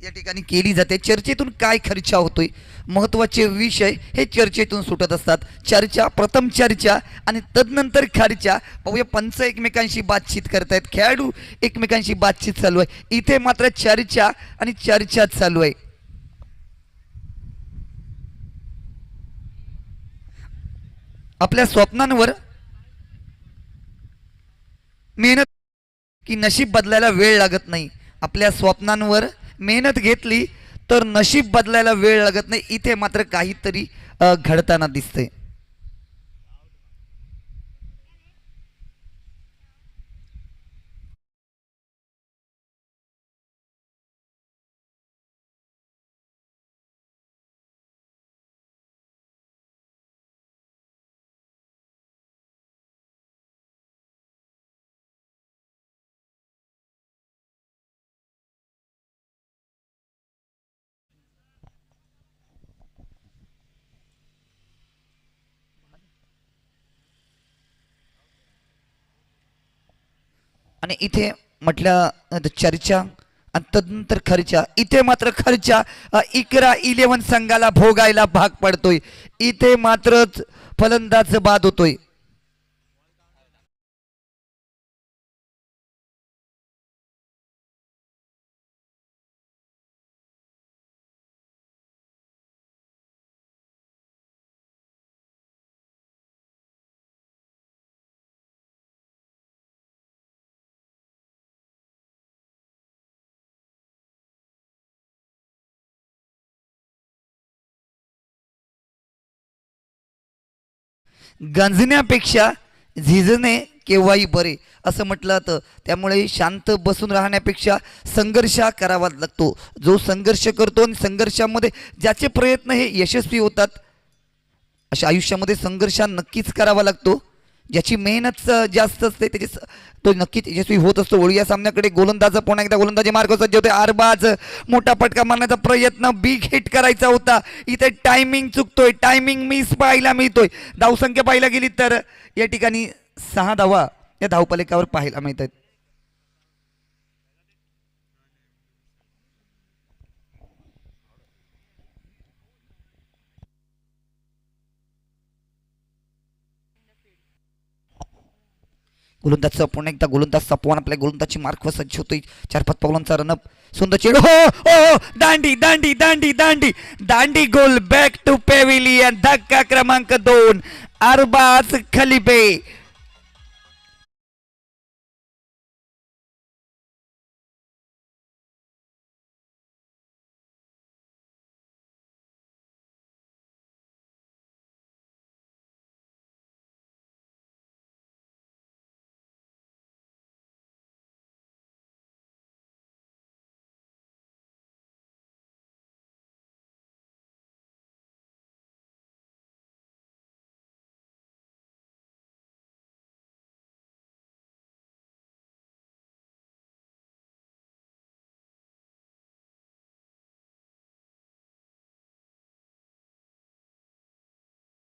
या ठिकाणी केली जाते. चर्चेतून काय खर्चा होतोय, महत्त्वाचे विषय हे चर्चेतून सुटत असतात. चर्चा, प्रथम चर्चा आणि तदनंतर खर्चा. पाहूया पंच एकमेकांशी बातचीत करतायत, खेळाडू एकमेकांशी बातचीत चालू आहे. इथे मात्र चर्चा आणि चर्चा चालू आहे. आपल्या स्वप्नांवर मेहनत की नशीब बदलायला वेळ लागत नाही. आपल्या स्वप्नांवर मेहनत घेतली तर नशीब बदलायला वेळ लागत नाही. इथे मात्र काहीतरी घडताना दिसतंय. आणि इथे म्हटलं चर्चा आणि तदनंतर खर्चा. इथे मात्र खर्चा इकरा 11 संघाला भोगायला भाग पडतोय. इथे मात्रच फलंदाज बाद होतोय. गंजण्यापेक्षा झिजणे केव्हाही बरे असं म्हटलं जातं. त्यामुळे शांत बसून राहण्यापेक्षा संघर्ष हा करावा लागतो. जो संघर्ष करतो आणि संघर्षामध्ये ज्याचे प्रयत्न हे यशस्वी होतात, अशा आयुष्यामध्ये संघर्ष हा नक्कीच करावा लागतो. ज्याची मेहनत जास्त असते त्याची तो नक्कीच यशस्वी होत असतो. वळू या सामन्याकडे. गोलंदाज पुन्हा एकदा गोलंदाजी मार्ग सज्ज होते. आरबाज मोठा फटका मारण्याचा प्रयत्न, बिग हिट करायचा होता. इथे टायमिंग चुकतोय, टायमिंग मिस पाहायला मिळतोय. धावसंख्या पाहायला गेली तर या ठिकाणी 6 धावा या धावफलकावर पाहायला मिळत आहेत. गोलंदाजचा पुन्हा एकदा गोलंदाज सपवान आपल्या गोलंदाजची मार्कवर सज्ज होतोय. 4-5 पावलांचा रनअप. सुंदर चेंडू. हो, दांडी दांडी दांडी दांडी दांडी गोल. Back to pavilion. धक्का क्रमांक 2. अरबाज खलिबे.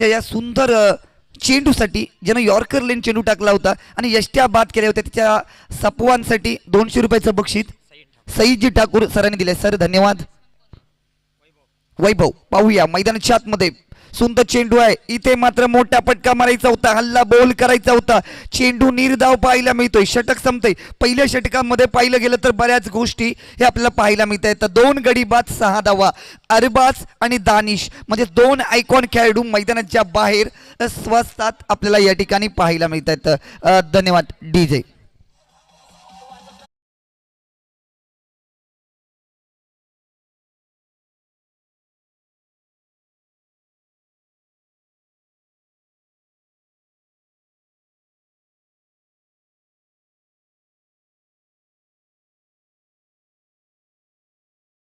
या सुंदर चेंडूसाठी ज्यानं यॉर्कर लेन चेंडू टाकला होता आणि यष्ट्या बाद केल्या होत्या, त्याच्या सपवांसाठी 200 रुपयाचं बक्षीस सईदजी ठाकूर सरांनी दिले. सर धन्यवाद. वैभव पाहूया मैदानाच्या आतमध्ये. सुंदर चेंडू आहे. इथे मात्र मोठा फटका मारायचा होता, हल्ला बोल करायचा होता. चेंडू निर्धाव पाहायला मिळतोय. षटक संपतंय. पहिल्या षटकामध्ये पाहिलं गेलं तर बऱ्याच गोष्टी हे आपल्याला पाहायला मिळत आहेत. 2 गडी बाद 6 धावा. अरबाज आणि दानिश म्हणजे 2 आयकॉन खेळाडू मैदानाच्या बाहेर स्वस्तात आपल्याला या ठिकाणी पाहायला मिळत आहेत. धन्यवाद डीजे.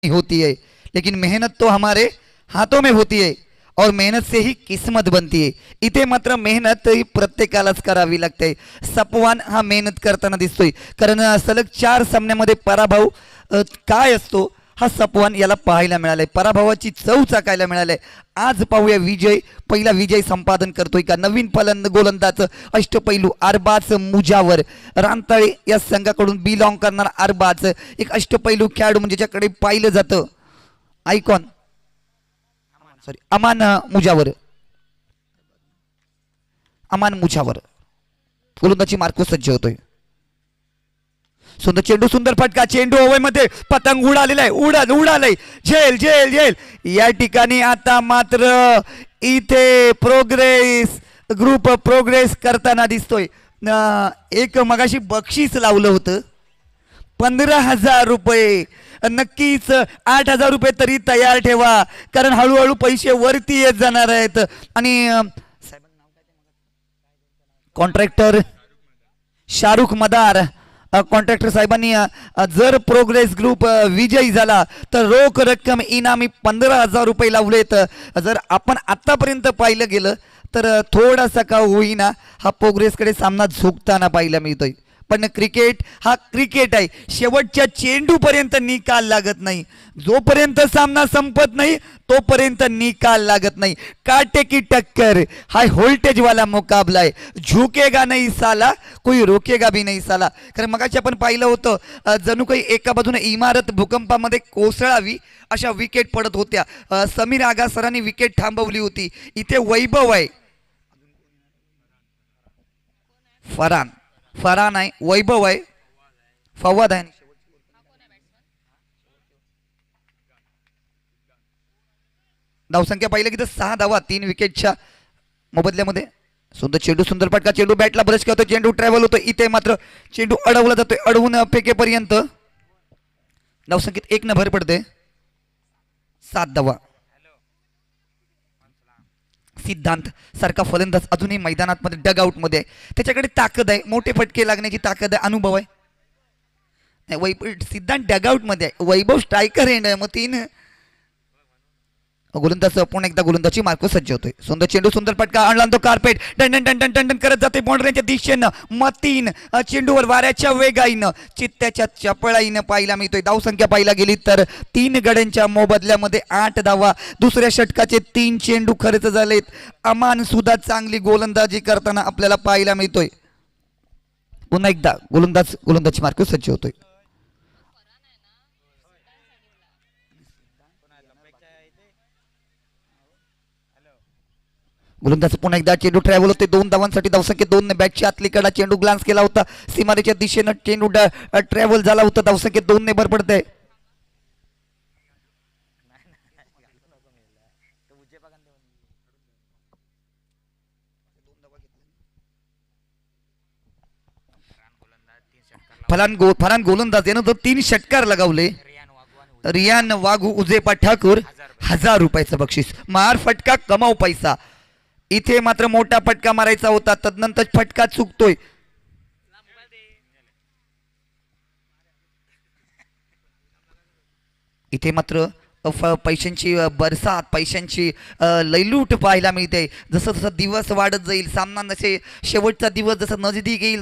होती है लेकिन मेहनत तो हमारे हाथों में होती है और मेहनत से ही किस्मत बनती है. इथे मात्र मेहनत ही प्रत्येकालाच करावी लागते. सपवान हा मेहनत करताना दिसतोय, कारण सलग 4 सामन्यामध्ये पराभव काय असतो हा सपवान याला पाहायला मिळालाय. पराभवाची चव चाकायला मिळालंय. आज पाहूया विजय, पहिला विजय संपादन करतोय का नवीन गोलंदाज अष्टपैलू अरबाज मुजावर. रामताळे या संघाकडून बिलॉंग करणारा अरबाज एक अष्टपैलू खेळाडू म्हणजे ज्याकडे पाहिलं जातं. आयकॉन अमान मुजावर. गोलंदाजी मार्क सज्ज होतोय. सुंदर चेंडू, सुंदर फटका. चेंडू ओव्हरमध्ये पतंग उडालेला आहे. उडालय. झेल झेल झेल. या ठिकाणी आता मात्र इथे ग्रुप प्रोग्रेस करताना दिसतोय. एक मगाशी बक्षीस लावलं होतं 15,000 रुपये. नक्कीच 8,000 रुपये तरी तयार ठेवा, कारण हळूहळू पैसे वरती येत जाणार आहेत. आणि कॉन्ट्रॅक्टर शाहरुख मदार कॉन्ट्रॅक्टर साहेबांनी जर प्रोग्रेस ग्रुप विजयी झाला तर रोख रक्कम इनामी 15,000 रुपये लावलेत. जर आपण आतापर्यंत पाहिलं गेलं तर थोडासा का होईना हा प्रोग्रेसकडे सामना झुकताना पाहायला मिळतोय. पण क्रिकेट हा क्रिकेट आहे, शेवटच्या चेंडूपर्यंत निकाल लागत नाही. जोपर्यंत सामना संपत नाही तोपर्यंत निकाल लागत नाही. काटे की टक्कर, हाय व्होल्टेज वाला मुकाबला आहे. झुकेगा नाही साला, कोई रोकेगा भी नाही साला. कारण मगाशी आपण पाहिलं होतं जणू काही एका बाजूने इमारत भूकंपामध्ये कोसळावी अशा विकेट पडत होत्या. समीर आगा सरांनी विकेट थांबवली होती. इथे वैभव आहे, फरान आहे, वैभव आहे, फवाद आहे. धावसंख्या पाहिलं की 6 धावा 3 विकेटच्या मोबदल्यामध्ये. सुंदर चेंडू, सुंदर फटका, चेंडू बॅटला ब्रश करतो, चेंडू ट्रॅव्हल होतो. इथे मात्र चेंडू अडवला जातोय, अडवून फेकेपर्यंत धावसंख्येत 1 न भर पडते. 7 धावा. सिद्धांत सारखा फलंदाज अजूनही मैदानात मध्ये डग आउट मध्ये आहे. त्याच्याकडे ताकद आहे, मोठे फटके लागण्याची ताकद आहे, अनुभव आहे. सिद्धांत डग आउट मध्ये आहे, वैभव स्ट्रायकर एंड आहे. मग 3 गोलंदाज पुन्हा एकदा गोलंदाजी मार्क सज्ज होतोय. सुंदर चेंडू, सुंदर फटका, आणला तो कार्पेट, टन टन टन टन टन करत जाते बाउंड्रीच्या दिशेनं. मग 3 चेंडूवर वाऱ्याच्या वेगाईनं, चित्त्याच्या चपळाईनं पाहायला मिळतोय. धावसंख्या पाहायला गेली तर 3 गड्यांच्या मोबदल्यामध्ये 8 धावा. दुसऱ्या षटकाचे 3 चेंडू खर्च झालेत. अमान सुद्धा चांगली गोलंदाजी करताना आपल्याला पाहायला मिळतोय. पुन्हा एकदा गोलंदाजी मार्क सज्ज होतोय. गोलंदाज पुन्हा एकदा, चेंडू ट्रॅव्हल होते 2 धावांसाठी. धावसंख्या 2 ने बॅटच्या आतली कडा, चेंडू ग्लान्स केला होता, सीमारेच्या दिशेनं चेंडू ट्रॅव्हल झाला होता. धावसंख्या 2 ने भर पडते. फरान गोलंदाज यानं 3 षटकार लगावले. रियान वाघू, उजेपा ठाकूर, 1000 रुपयाचं बक्षीस. मार फटका, कमाव पैसा. इथे मात्र मोठा फटका मारायचा होता, तदनंतर फटका चुकतोय. इथे मात्र पैशांची बरसात, पैशांची लयलूट पाहायला मिळते. जसं जसं दिवस वाढत जाईल, सामना नसे शेवटचा दिवस जसा नजदीक येईल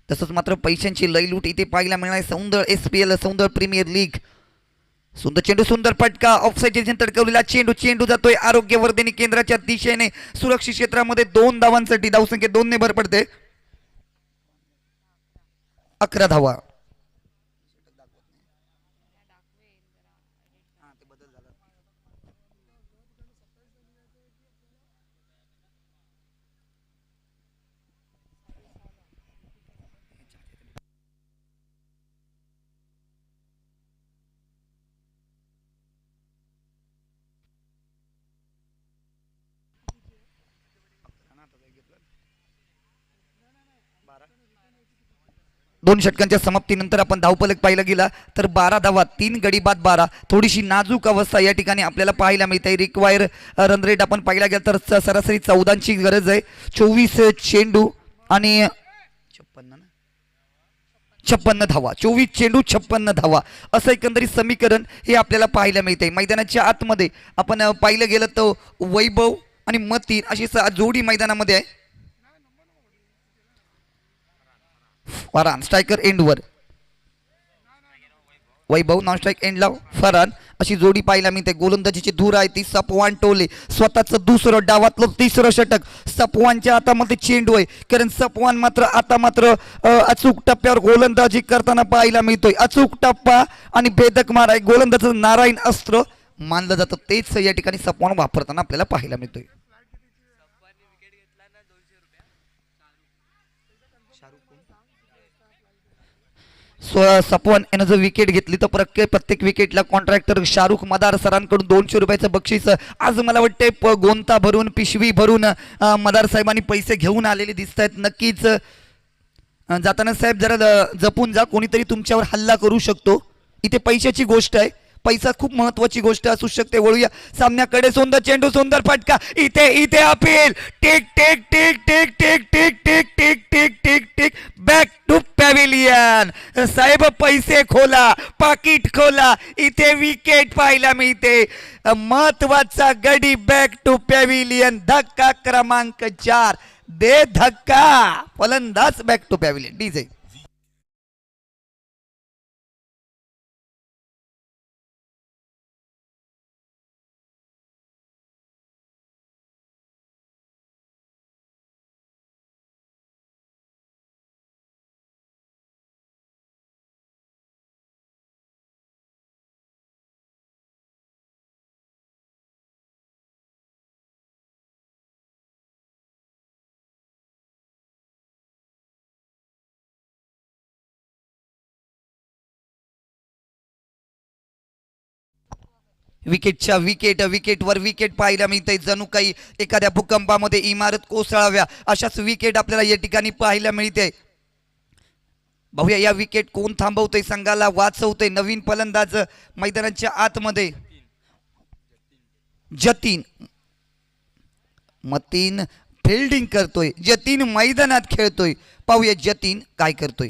तसंच मात्र पैशांची लयलूट इथे पाहायला मिळणार. Soundar SPL, Soundar premier league. सुंदर चेंडू, सुंदर फटका, ऑफसाईड तडकवलेला चेंडू जातोय आरोग्यवर्धिनी केंद्राच्या दिशेने. सुरक्षित क्षेत्रामध्ये 2 धावांसाठी. धावसंख्या 2 ने भर पडते. 11 धावा. दोन षटकांच्या समाप्तीनंतर आपण धावफलक पाहिला गेला तर 12 धावा, 3 गडी बाद 12. थोडीशी नाजूक अवस्था या ठिकाणी आपल्याला पाहायला मिळते. रिक्वायर रन रेट आपण पाहिला गेला तर सरासरी 14ची गरज आहे. 24 चेंडू आणि 56 धावा. 24 चेंडू 56 धावा असं एकंदरीत समीकरण हे आपल्याला पाहायला मिळते. मैदानाच्या आतमध्ये आपण पाहिलं गेलं तर वैभव आणि मतीन अशी जोडी मैदानामध्ये आहे. फरान स्ट्रायकर एंडवर, वैभव नॉन स्ट्राईक एंडला फरान अशी जोडी पाहायला मिळते. गोलंदाजीची धूर आहे ती सपवान टोले. स्वतःचं दुसरं डावातलं 3रं षटक सपवानच्या हातामध्ये चेंडू आहे. कारण सपवान आता मात्र अचूक टप्प्यावर गोलंदाजी करताना पाहायला मिळतोय. अचूक टप्पा आणि भेदक मार आहे गोलंदाजाचं नारायण अस्त्र मानलं जातं. तेच या ठिकाणी सपवान वापरताना आपल्याला पाहायला मिळतोय. सपवान यानं जर विकेट घेतली तर प्रत्येक विकेटला कॉन्ट्रॅक्टर शाहरुख मदार सरांकडून 200 रुपयाचं बक्षीस. आज मला वाटतंय गोंता भरून, पिशवी भरून मदार साहेबांनी पैसे घेऊन आलेले दिसत आहेत. नक्कीच जाताना साहेब जरा जपून जा, कोणीतरी तुमच्यावर हल्ला करू शकतो. इथे पैशाची गोष्ट आहे, पैसा खूप महत्वाची गोष्ट असू शकते. वळूया सामन्याकडे. सुंदर चेंडू, सुंदर फटका. इथे इथे अपील. टिक टिक टिक टिक टिक टिक टिक टिक टिक टिक टिक बॅक टू पॅव्हिलियन. साहेब पैसे खोला, पाकिट खोला. इथे विकेट पाहायला मिळते. महत्वाचा गडी बॅक टू पॅव्हिलियन. धक्का क्रमांक 4. दे धक्का. फलंदाज बॅक टू पॅव्हिलियन. डीजे विकेटच्या विकेटवर विकेट पाहायला मिळते. जणू काही एखाद्या भूकंपामध्ये इमारत कोसळाव्या अशाच विकेट आपल्याला या ठिकाणी पाहायला मिळते. भाऊया या विकेट कोण थांबवतोय, संघाला वाचवतोय? नवीन फलंदाज मैदानाच्या आतमध्ये जतीन. मतीन फिल्डिंग करतोय, जतीन मैदानात खेळतोय. पाहूया जतीन काय करतोय.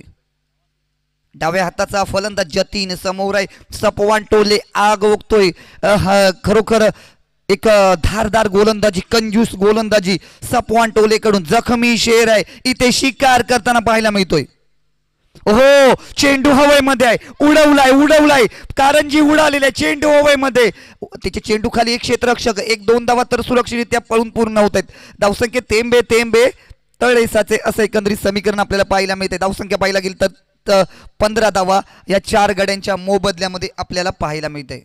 डाव्या हाताचा फलंदाज जतीन समोर आहे. सपवान टोले आग ओकतोय. खरोखर एक धारदार गोलंदाजी, कंजूस गोलंदाजी सपवान टोलेकडून. जखमी शेर आहे, इथे शिकार करताना पाहायला मिळतोय. हो, चेंडू हवेमध्ये आहे. उडवलाय कारंजी उडालेला चेंडू हवेमध्ये. त्याचे चेंडू खाली एक क्षेत्ररक्षक, 1-2 धावा तर सुरक्षितरित्या पळून पूर्ण होत आहेत. धावसंख्या थेंबे तळेसाचे असं एकंदरीत समीकरण आपल्याला पाहायला मिळते. धावसंख्या पाहायला गेली तर 15 धावा या 4 गड्यांच्या मोबदल्यामध्ये आपल्याला पाहायला मिळते.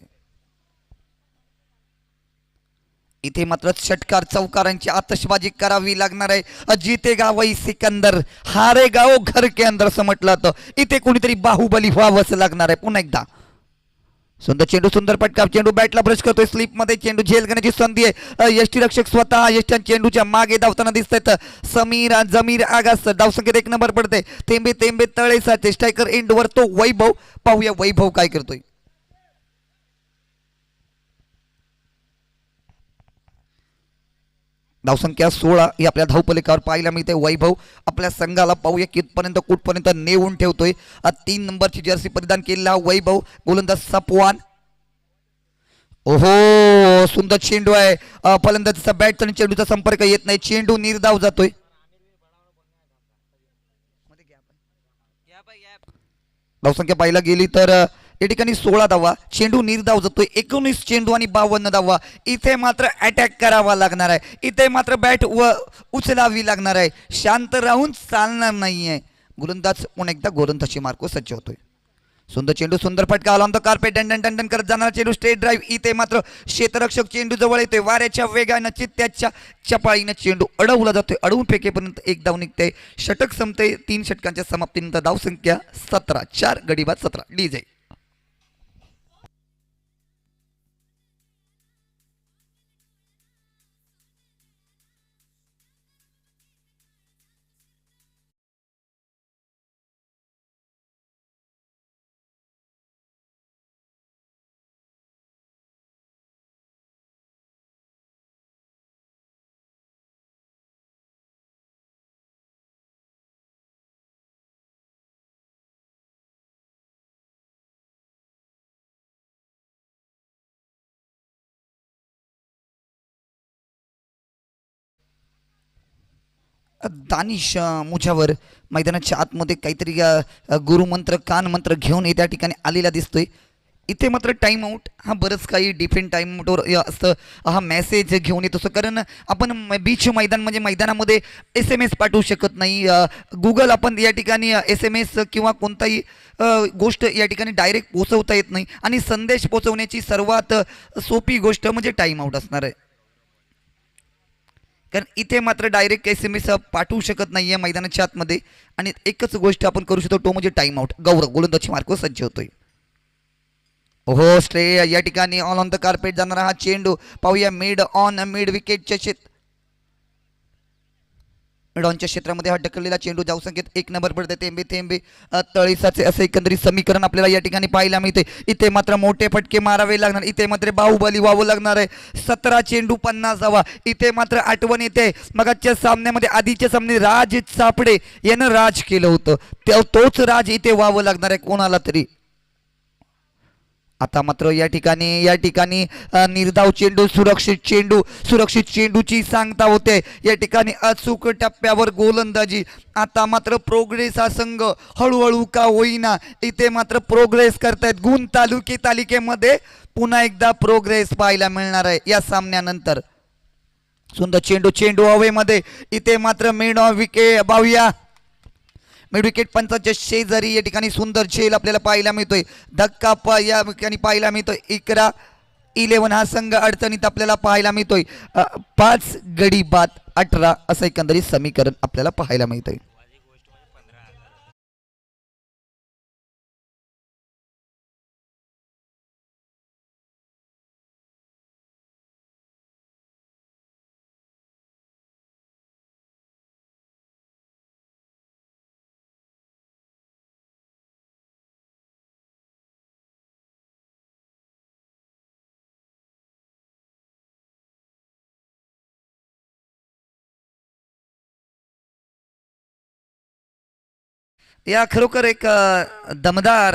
इथे मात्र षटकार चौकारांची आतषबाजी करावी लागणार आहे. जीतेगा वही सिकंदर, हारेगा वो घर के अंदर असं म्हटलं तर इथे कोणीतरी बाहुबली व्हावंच लागणार आहे. पुन्हा एकदा सुंदर चेंडू, सुंदर पटका. चेंडू बॅटला ब्रश करतोय. स्लिप मध्ये चेंडू झेल घेण्याची संधी आहे. यष्टीरक्षक स्वतः यष्टी चेंडूच्या मागे धावताना दिसत आहेत. जमीर आगास. धावसंख्येत 1 नंबर पडते. थेंबे तळेसाचे. स्ट्रायकर एंडवर तो वैभव. पाहूया वैभव काय करतोय. धावसंख्या 16 ही आपल्या धावपलिकावर पाहायला मिळते. वैभव आपल्या संघाला पाहूया कितपर्यंत कुठपर्यंत नेऊन ठेवतोय. 3 नंबरची जर्सी परिधान केलेला वैभव. गोलंदाज सपवान. ओहो, सुंदर चेंडू आहे. फलंदाजीचा बॅट आणि चेंडूचा संपर्क येत नाही. चेंडू निर्धाव जातोय. धावसंख्या पाहायला गेली तर या ठिकाणी 16 धावा. चेंडू निर्धाव जातोय. 19 चेंडू आणि 52 धावा. इथे मात्र अटॅक करावा लागणार आहे. इथे मात्र बॅट उचलावी लागणार आहे. शांत राहून चालणार नाहीये. गोलंदाज पुन्हा एकदा गोलंदाजी मार्क सज्ज होतोय. सुंदर चेंडू, सुंदर फटका. ऑन द कार्पेट डंडन करत जाणार चेंडू. Straight drive. इथे मात्र क्षेत्ररक्षक चेंडू जवळ येतोय. वाऱ्याच्या वेगानं चित्त्याच्या चपाळीनं चेंडू अडवला जातोय. अडवून फेकेपर्यंत 1 धाव निघते. षटक संपते. 3 षटकांच्या समाप्तीनंतर धावसंख्या 17. 4 गडी बाद 17. डीजे दानिश मुझावर मैदानाच्या आतमध्ये काहीतरी गुरुमंत्र कानमंत्र घेऊन त्या ठिकाणी आलेला दिसतोय. इथे मात्र टाइम आउट हा बरंच काही डिफेंड टाइम आउटवर असतं. हा मेसेज घेऊन येत असतो. कारण आपण बीच मैदान म्हणजे मैदानामध्ये SMS पाठवू शकत नाही. गुगल आपण या ठिकाणी SMS किंवा कोणताही गोष्ट या ठिकाणी डायरेक्ट पोचवता येत नाही. आणि संदेश पोचवण्याची सर्वात सोपी गोष्ट म्हणजे टाइम आउट असणार आहे. कारण इथे मात्र डायरेक्ट SMS पाठवू शकत नाही आहे मैदानाच्या आतमध्ये. आणि एकच गोष्ट आपण करू शकतो तो म्हणजे टाइम आउट. गौरव गोलंदाजी मार्क सज्ज होतोय. हो, स्ट्रे या ठिकाणी ऑन द कार्पेट जाणारा हा चेंडू. पाहूया मिड विकेटच्या मिडॉनच्या क्षेत्रामध्ये हा ढकललेला चेंडू धावसंख्येत 1 नंबर पडते. थेंबे थेंबे तळीसाचे असे एकंदरीत समीकरण आपल्याला या ठिकाणी पाहायला मिळते. इथे मात्र मोठे फटके मारावे लागणार, इथे मात्र बाहुबली व्हावं लागणार आहे. 17 चेंडू 50 धावा. इथे मात्र आठवण येते मगाच्या सामन्यामध्ये आधीच्या सामने राज चापडे यानं राज केलं होतं, तोच राज इथे व्हावं लागणार आहे कोणाला तरी. आता मात्र या ठिकाणी निर्धाव चेंडू, सुरक्षित चेंडूची सांगता होते. या ठिकाणी अचूक टप्प्यावर गोलंदाजी. आता मात्र प्रोग्रेस हा संघ हळूहळू का होईना इथे मात्र प्रोग्रेस करतायत. गुण तालिकेमध्ये पुन्हा एकदा प्रोग्रेस पाहायला मिळणार आहे या सामन्यानंतर. सुंदर चेंडू हवेमध्ये. इथे मात्र मिड विकेट पंचाच्या शेजारी या ठिकाणी सुंदर झेल आपल्याला पाहायला मिळतोय. धक्का या ठिकाणी पाहायला मिळतोय. 11 हा संघ अडचणीत आपल्याला पाहायला मिळतोय. 5 गडी बाद 18 असं एकंदरीत समीकरण आपल्याला पाहायला मिळतंय. या खरोखर एक दमदार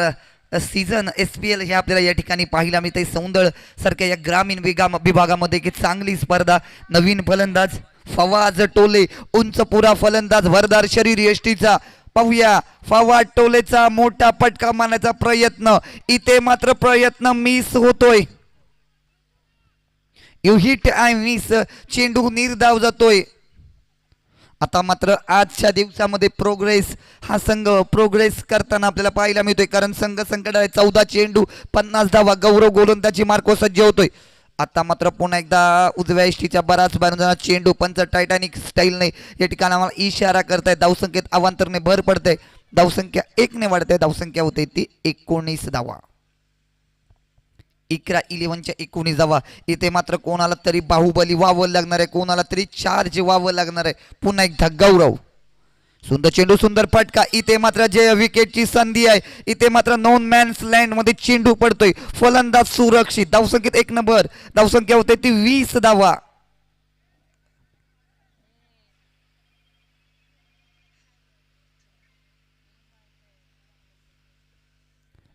सीझन SPL हे आपल्याला या ठिकाणी पाहायला मिळते. सौंदळ सारख्या या ग्रामीण विभागामध्ये की चांगली स्पर्धा. नवीन फलंदाज फवाज टोले, उंच पुरा फलंदाज, वरदार शरीर यष्टीचा. पाहूया फवाद टोलेचा मोठा फटका मारण्याचा प्रयत्न. इथे मात्र प्रयत्न मिस होतोय. You hit I miss. चेंडू निर्धाव जातोय. आता मात्र आजच्या दिवसामध्ये हा संघ प्रोग्रेस करताना आपल्याला पाहायला मिळतोय. कारण संघ संकट आहे. 14 चेंडू 50 धावा. गौरव गोलंदाजी मार्को सज्ज होतोय. आता मात्र पुन्हा एकदा उजव्या इष्टीच्या बराच बाजूला चेंडू. पंच टायटॅनिक स्टाईलने या ठिकाणी आम्हाला इशारा करताय. धावसंख्येत अवांतरने भर पडते. धावसंख्या 1 ने वाढते. धावसंख्या होते ती 19 धावा. 11च्या 19 धावा. इथे मात्र कोणाला तरी बाहुबली व्हावं लागणार आहे, कोणाला तरी चार्ज व्हावं लागणार आहे. पुन्हा एकदा गौरव. सुंदर चेंडू, सुंदर फटका. इथे मात्र जे विकेटची संधी आहे. इथे मात्र नॉन मॅन्स लँड मध्ये चेंडू पडतोय. फलंदाज सुरक्षित. धावसंख्येत 1 नंबर. धावसंख्या होते ती 20 धावा.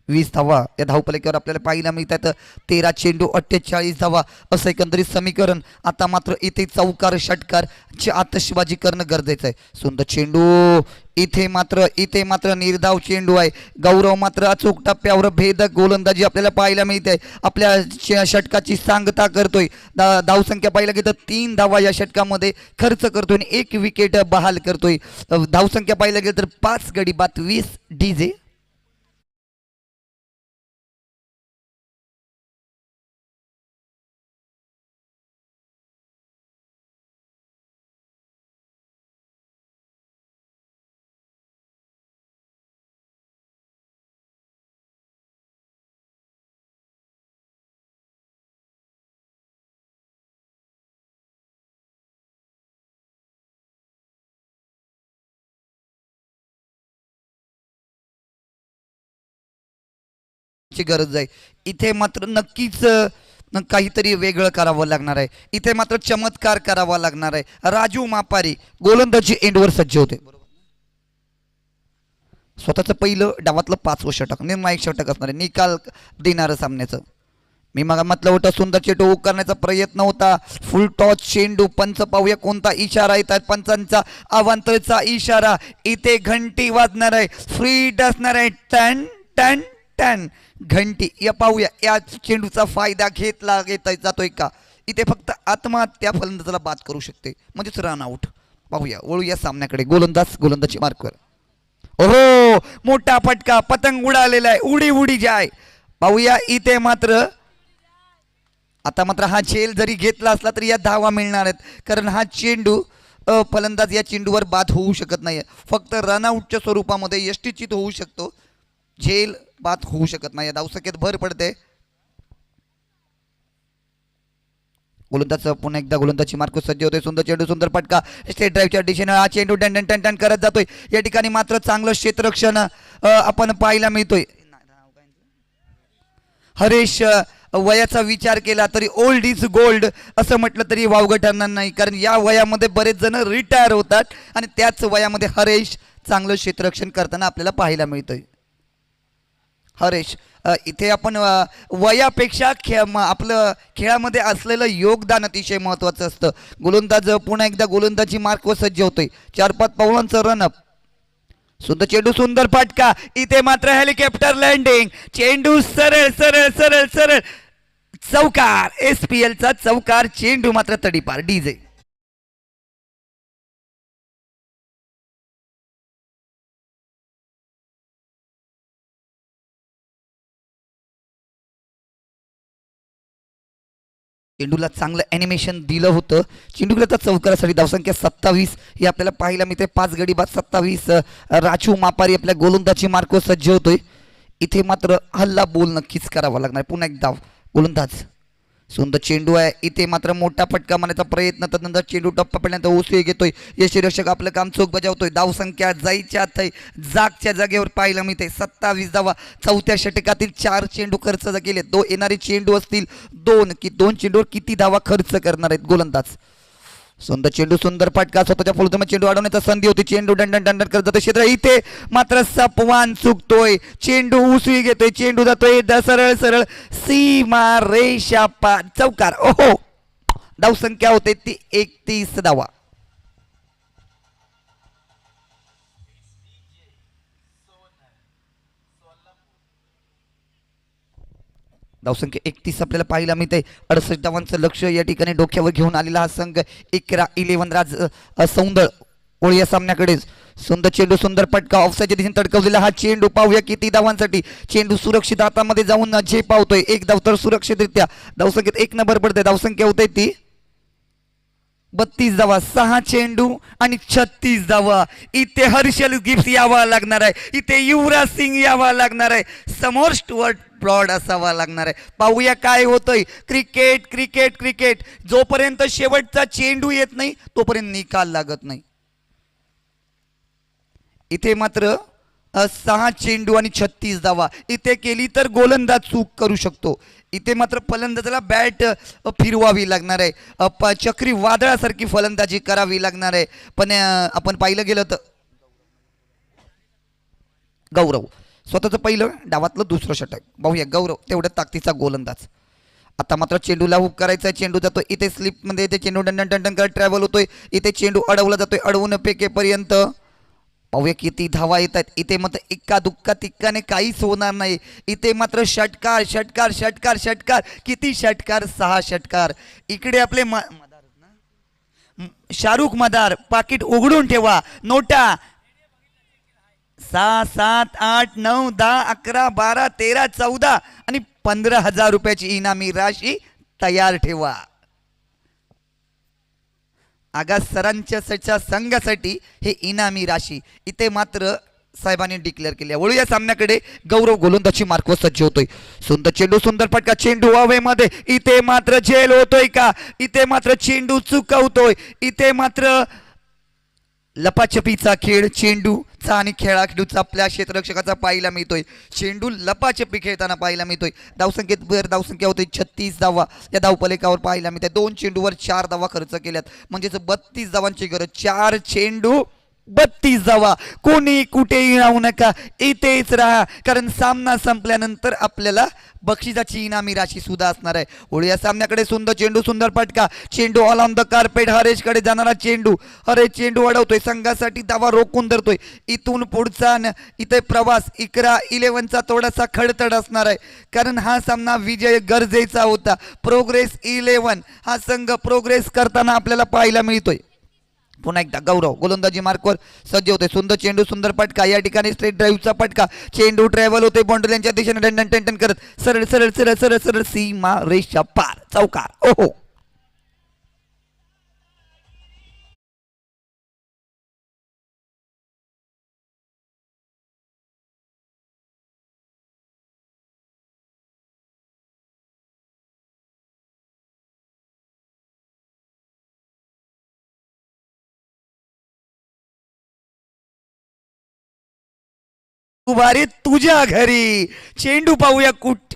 20 धावा या धावपलकेवर आपल्याला पाहायला मिळतात. 13 चेंडू 48 धावा असं एकंदरीत समीकरण. आता मात्र इथे चौकार षटकार ची आतषबाजी करणं गरजेचं आहे. सुंदर चेंडू. इथे मात्र निर्धाव चेंडू आहे. गौरव मात्र अचूक टप्प्यावर भेदक गोलंदाजी आपल्याला पाहायला मिळते. आपल्या षटकाची सांगता करतोय. धावसंख्या पाहिलं की तर 3 धावा या षटकामध्ये खर्च करतोय आणि 1 विकेट बहाल करतोय. धावसंख्या पाहिलं गेलं तर 5 गडी बाद 20 DJ. ची गरज आहे. इथे मात्र नक्कीच काहीतरी वेगळं करावं लागणार आहे. इथे मात्र चमत्कार करावा लागणार आहे. राजू मापारी गोलंदाजी एंडवर सज्ज होते. स्वतःचं पहिलं डावातलं 5वं षटक निर्णायक षटक असणार आहे. निकाल देणारं सामन्याचं. मी मग म्हटलं होतं सुंदर चेंडू करण्याचा प्रयत्न होता. फुल टॉच चेंडू. पंच पाहूया कोणता इशारा येतात. पंचांचा अवांतरचा इशारा. इथे घंटी वाजणार आहे. फ्रीड असणार आहे. टन टन टन घंटी. या पाहूया या चेंडूचा फायदा घेतला जातोय का. इथे फक्त आत्महत्या फलंदाजाला बाद करू शकते म्हणजेच रन आउट. पाहूया वळूया सामन्याकडे. गोलंदाजी मार्कवर. ओहो मोठा फटका. पतंग उडालेला आहे. उडी जाय. पाहूया इथे मात्र आता मात्र हा झेल जरी घेतला असला तरी या धावा मिळणार आहेत. कारण हा चेंडू फलंदाज या चेंडूवर बाद होऊ शकत नाही. फक्त रनआउटच्या स्वरूपामध्ये यष्टीचित होऊ शकतो. झेल बाद होऊ शकत नाही. धावसंख्येत भर पडते. गोलंदाज पुन्हा एकदा गोलंदाजी मार्कस सज्ज होते. सुंदर चेंडू, सुंदर फटका स्टेट ड्राईव्हच्या दिशेने. हा चेंडू टन टन टन टन करत जातोय. या ठिकाणी मात्र चांगलं क्षेत्ररक्षण आपण पाहायला मिळतोय. हरेश वयाचा विचार केला तरी ओल्ड इज गोल्ड असं म्हटलं तरी वावगं ठरणार नाही, कारण या वयामध्ये बरेच जण रिटायर होतात आणि त्याच वयामध्ये हरेश चांगलं क्षेत्ररक्षण करताना आपल्याला पाहायला मिळतोय. हरेश इथे आपण वयापेक्षा आपलं खेळामध्ये असलेलं योगदान अतिशय महत्त्वाचं असतं. गोलंदाज पुन्हा एकदा गोलंदाजी मार्कवर सज्ज होतोय. 4-5 पावलांचं रनअप. सुंदर चेंडू, सुंदर फटका. इथे मात्र हेलिकॉप्टर लँडिंग. चेंडू सरळ सरळ सरळ सरळ चौकार. SPL चा चौकार. चेंडू मात्र तडीपार. डीजे चेंडूला चांगलं ॲनिमेशन दिलं होतं. चेंडूला तर चौकारासाठी धावसंख्या 27 ही आपल्याला पाहायला मिळते. 5 गडी बाद 27. राजू मापारी आपल्या गोलंदाजी मार्कवर सज्ज होतोय. इथे मात्र हल्ला बोल नक्कीच करावा लागणार. पुन्हा एक धाव. गोलंदाज सुंदर चेंडू आहे. इथे मात्र मोठा फटका मारण्याचा प्रयत्न, त्यानंतर चेंडू टप्पा पडल्यानंतर उसळी घेतोय. यष्टीरक्षक आपलं काम चोख बजावतोय. धावसंख्या जायच्या जागच्या जागेवर पाहायला मिळते. 27 धावा. चौथ्या षटकातील 4 चेंडू खर्च केले. येणारे चेंडू असतील 2 चेंडूवर किती धावा खर्च करणार आहेत गोलंदाज. सुंदर चेंडू, सुंदर फटका. स्वतःच्या फुलतम चेंडू अडवण्याचा संधी होती. चेंडू दंडन दंडन करत जातो क्षेत्र. इथे मात्र सपवान चुकतोय. चेंडू उसळी घेतोय. चेंडू जातोय सरळ सरळ सीमा रेषा पार. चौकार. ओहो, धावसंख्या होते ती 31 धावा. धावसंख्या 31 आपल्याला पाहायला मिळते. 68 धावांचं लक्ष या ठिकाणी डोक्यावर घेऊन आलेला हा संघ 11 राज सौंदर ओळी या सामन्याकडे. सुंदर चेंडू, सुंदर फटका. ऑफसाईडच्या दिशेने तडकवलेला हा चेंडू. पाहूया किती धावांसाठी. चेंडू सुरक्षित हातामध्ये जाऊन झेप पावतोय. एक धाव तर सुरक्षितरित्या. धावसंख्येत 1 नंबर पडते. धावसंख्या होते ती 32 धावा. 6 चेंडू आणि 36 धावा. इथे हर्षल गिफ्ट यावा लागणार आहे. इथे युवराज सिंग यावा लागणार आहे. समोर स्टुअर्ट ब्रॉड असावा लागणार आहे. पाहूया काय होतंय. Cricket cricket cricket. जोपर्यंत शेवटचा चेंडू येत नाही तोपर्यंत निकाल लागत नाही. इथे मात्र 6 चेंडू आणि 36 धावा. इथे केली तर गोलंदाज चूक करू शकतो. इथे मात्र फलंदाजाला बॅट फिरवावी लागणार आहे. चक्री वादळासारखी फलंदाजी करावी लागणार आहे. पण आपण पाहिलं गेलं तर गौरव स्वतःचं पहिलं डावातलं दुसरं षटक. पाहूया गौरव तेवढ्या ताकदीचा गोलंदाज. आता मात्र चेंडूला हुक करायचा. चेंडू जातो इथे स्लिपमध्ये. इथे चेंडू डंडन डंडन करत ट्रॅव्हल होतोय. इथे चेंडू अडवला जातोय. अडवून फेकेपर्यंत पाहूया किती धावा येतात. इथे मात्र इक्का दुक्का तिक्काने काहीच होणार नाही. इथे मात्र षटकार षटकार षटकार षटकार. किती षटकार? 6 षटकार. इकडे आपले शाहरुख मदार. पाकिट उघडून ठेवा. नोटा 6, 7, 8, 9, 10, 11, 12, 13, 14 आणि 15,000 रुपयाची इनामी राशी तयार ठेवा. आगास सरांच्या संघासाठी हे इनामी राशी इथे मात्र साहेबांनी डिक्लेअर केली. वळू या सामन्याकडे. गौरव गोलंदाजी मार्कवर सज्ज होतोय. सुंदर चेंडू, सुंदर फटका. चेंडू हवेमध्ये. इथे मात्र झेल होतोय का? इथे मात्र चेंडू चुकवतोय. इथे मात्र लपाछपीचा खेळ चेंडूचा आणि खेळाडूचा आपल्या क्षेत्ररक्षकाचा पाहायला मिळतोय. चेंडू लपाछपी खेळताना पाहायला मिळतोय. धावसंख्या होते 36 धावा या धावफलकावर पाहायला मिळते. 2 चेंडूवर 4 धावा खर्च केल्यात. म्हणजेच 32 धावांची गरज. 4 चेंडू 32 धावा. कोणी कुठेही राहू नका, इथेच राहा, कारण सामना संपल्यानंतर आपल्याला बक्षिसाची इनामी राशी सुद्धा असणार आहे. ओळी सामन्याकडे. सुंदर चेंडू, सुंदर फटका. चेंडू ऑल ऑन द कार्पेट. हरेशकडे जाणारा चेंडू. हरेश चेंडू अडवतोय. संघासाठी धावा रोखून धरतोय. इथून पुढचा इथे प्रवास 11-11चा थोडासा खडतड असणार आहे, कारण हा सामना विजय गरजेचा होता. प्रोग्रेस 11 हा संघ प्रोग्रेस करताना आपल्याला पाहायला मिळतोय. पुन्हा एकदा गौरव गोलंदाजी मार्कवर सज्ज होते. सुंदर चेंडू, सुंदर फटका. या ठिकाणी स्ट्रेट ड्राईव्हचा फटका. चेंडू ट्रॅव्हल होते बॉन्ड्रीच्या दिशेने डंडन टन करत सरळ सरळ सरळ सरळ सरळ सीमा रेषा पार. चौकार. ओहो. उभा रे तुझ्या घरी. चेंडू पाहूया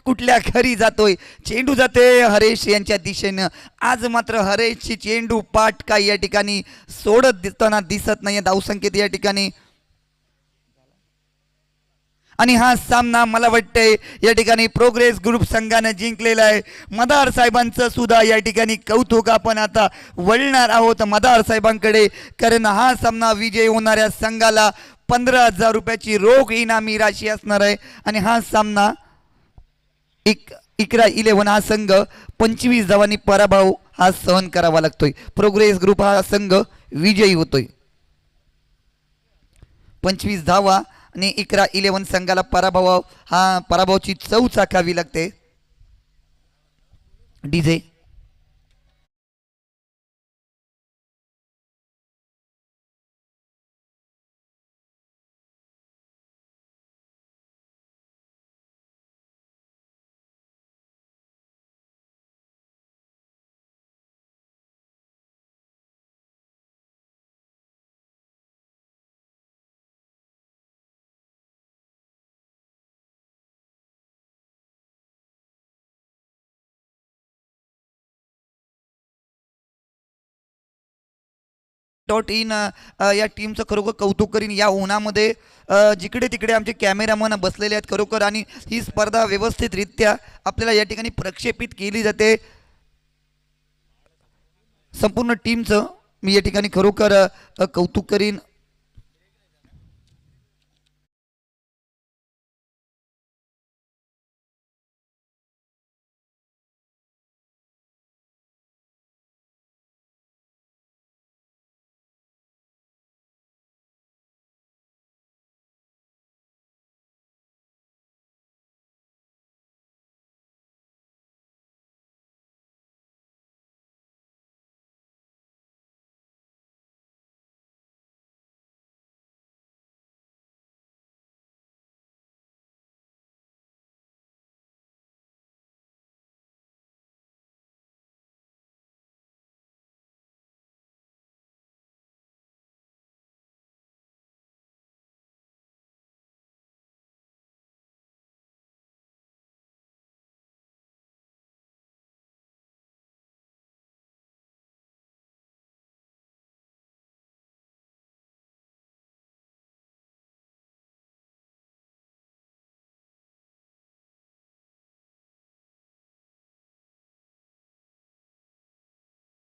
कुठल्या घरी जातोय. चेंडू जाते हरेश यांच्या दिशेनं. आज मात्र हरेशची चेंडू पाठ काही या ठिकाणी सोडत दिसताना दिसत नाही. धावसंख्येत या ठिकाणी आणि हा सामना मला वाटतंय या ठिकाणी प्रोग्रेस ग्रुप संघाने जिंकलेला आहे. मदार साहेबांचं सुद्धा या ठिकाणी कौतुक आपण आता वळणार आहोत मदार साहेबांकडे, कारण हा सामना विजय होणाऱ्या संघाला 15,000 रुपयाची रोख इनामी राशी असणार आहे. आणि हा सामना इकरा 11 हा संघ 25 धावांनी पराभव हा सहन करावा लागतोय. प्रोग्रेस ग्रुप हा संघ विजयी होतोय. 25 धावा आणि इकरा 11 संघाला पराभवाची चव चाखावी लागते. डीजे .in या टीमचं खरोखर कौतुक करीन. या उन्हामध्ये जिकडे तिकडे आमचे कॅमेरामन बसलेले आहेत खरोखर, आणि ही स्पर्धा व्यवस्थितरित्या आपल्याला या ठिकाणी प्रक्षेपित केली जाते. संपूर्ण टीमचं मी या ठिकाणी खरोखर कौतुक करीन.